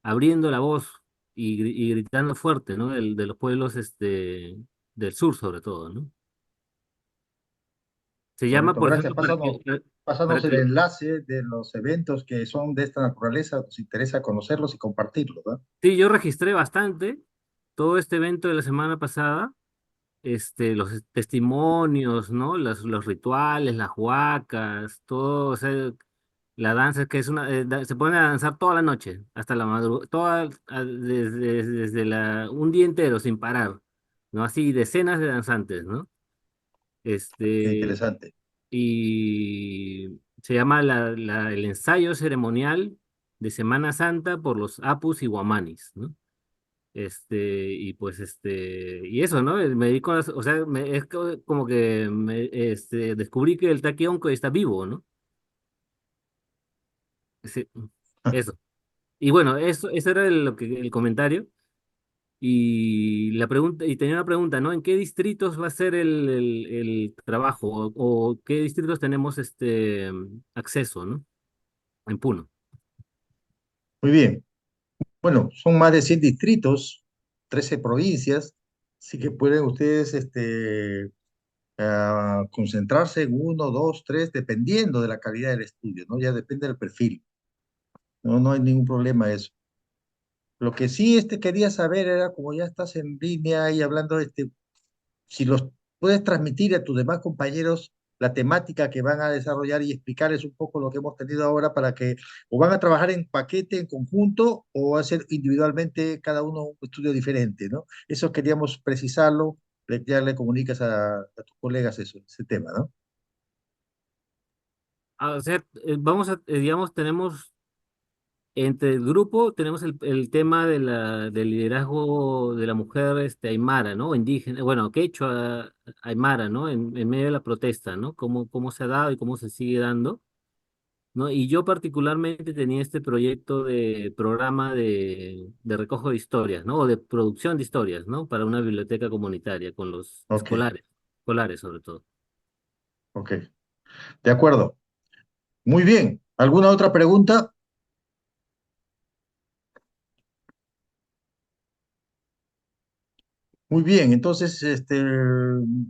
abriendo la voz y gritando fuerte, ¿no? De los pueblos, del sur, sobre todo, ¿no? Se llama, Correcto, por gracias. ejemplo, Pásanos para el que enlace de los eventos que son de esta naturaleza. Nos interesa conocerlos y compartirlos, ¿no? sí, yo registré bastante todo este evento de la semana pasada, los testimonios, ¿no? Los rituales, las huacas, todo, o sea, la danza que se pone a danzar toda la noche, hasta la madrugada, un día entero sin parar, ¿no? Así decenas de danzantes, ¿no? Qué Este, interesante. y se llama el ensayo ceremonial de Semana Santa por los Apus y Guamanis, ¿no? Y pues y eso, ¿no? Me dedico o sea, como que descubrí que el taquionco está vivo, ¿no? Sí, eso. Y bueno, eso era el comentario. Y tenía una pregunta, ¿no? ¿En qué distritos va a ser el trabajo? O qué distritos tenemos acceso, ¿no? En Puno. Muy bien. Bueno, son más de 100 distritos, 13 provincias, así que pueden ustedes concentrarse en uno, dos, tres, dependiendo de la calidad del estudio, ¿no? Ya depende del perfil. No, no hay ningún problema eso. Lo que sí quería saber era, como ya estás en línea y hablando, si los puedes transmitir a tus demás compañeros la temática que van a desarrollar y explicarles un poco lo que hemos tenido ahora para que o van a trabajar en paquete, en conjunto, o hacer individualmente cada uno un estudio diferente, ¿no? Eso queríamos precisarlo, ya le comunicas a tus colegas eso, ese tema, ¿no? O sea, digamos, tenemos entre el grupo, tenemos el tema del liderazgo de la mujer aymara, ¿no? O indígena, bueno, quechua aymara, ¿no? En medio de la protesta, ¿no? Cómo se ha dado y cómo se sigue dando. ¿no? Y yo particularmente tenía este proyecto de programa de recojo de historias, ¿no? O de producción de historias, ¿no? Para una biblioteca comunitaria con los Ok, escolares sobre todo. ok, de acuerdo. Muy bien. ¿Alguna otra pregunta? Muy bien, entonces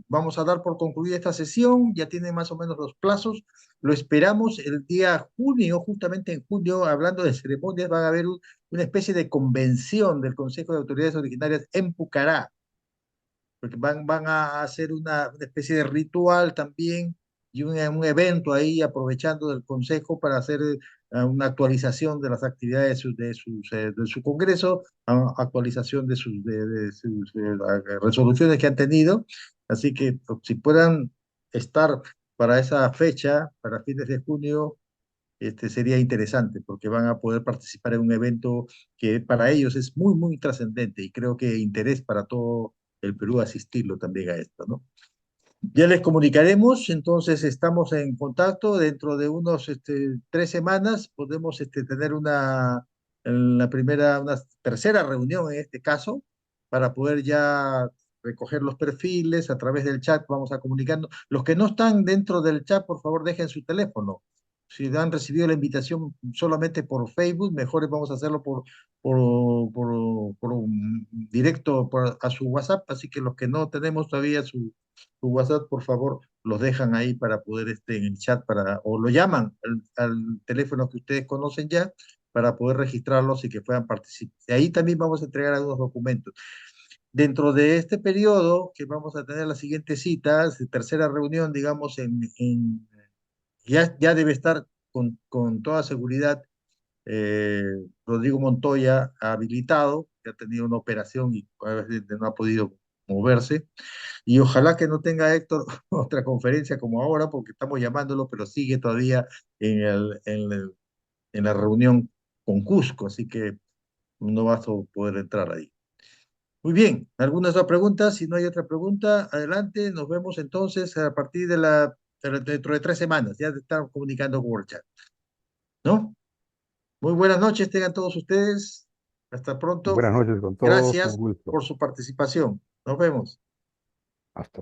vamos a dar por concluida esta sesión, ya tiene más o menos los plazos, lo esperamos el día junio, justamente en junio, hablando de ceremonias, va a haber una especie de convención del Consejo de Autoridades Originarias en Pucará, porque van a hacer una especie de ritual también y un evento ahí aprovechando del Consejo para hacer una actualización de las actividades de su Congreso, actualización de sus resoluciones que han tenido. Así que si puedan estar para esa fecha, para fines de junio, sería interesante porque van a poder participar en un evento que para ellos es muy, muy trascendente y creo que interés para todo el Perú asistirlo también a esto, ¿no? Ya les comunicaremos, entonces estamos en contacto. Dentro de unos 3 semanas podemos tener una tercera reunión en este caso, para poder ya recoger los perfiles a través del chat. Vamos a comunicarnos. Los que no están dentro del chat, por favor, dejen su teléfono. Si han recibido la invitación solamente por Facebook, mejor vamos a hacerlo por un directo a su WhatsApp. Así que los que no tenemos todavía su WhatsApp, por favor, los dejan ahí para poder en el chat o lo llaman al teléfono que ustedes conocen ya para poder registrarlos y que puedan participar. Y ahí también vamos a entregar algunos documentos. Dentro de este periodo que vamos a tener las siguientes citas, tercera reunión, digamos, ya debe estar con toda seguridad eh, Rodrigo Montoya habilitado, que ha tenido una operación y a veces no ha podido moverse. Y ojalá que no tenga Héctor otra conferencia como ahora, porque estamos llamándolo, pero sigue todavía en la reunión con Cusco, así que no vas a poder entrar ahí. Muy bien, ¿alguna otra pregunta? Si no hay otra pregunta, adelante, nos vemos entonces a partir dentro de 3 semanas, ya estamos comunicando con WordChat, ¿no? Muy buenas noches, tengan todos ustedes. Hasta pronto. Buenas noches con todos, un Gracias gusto. por su participación. Nos vemos. Hasta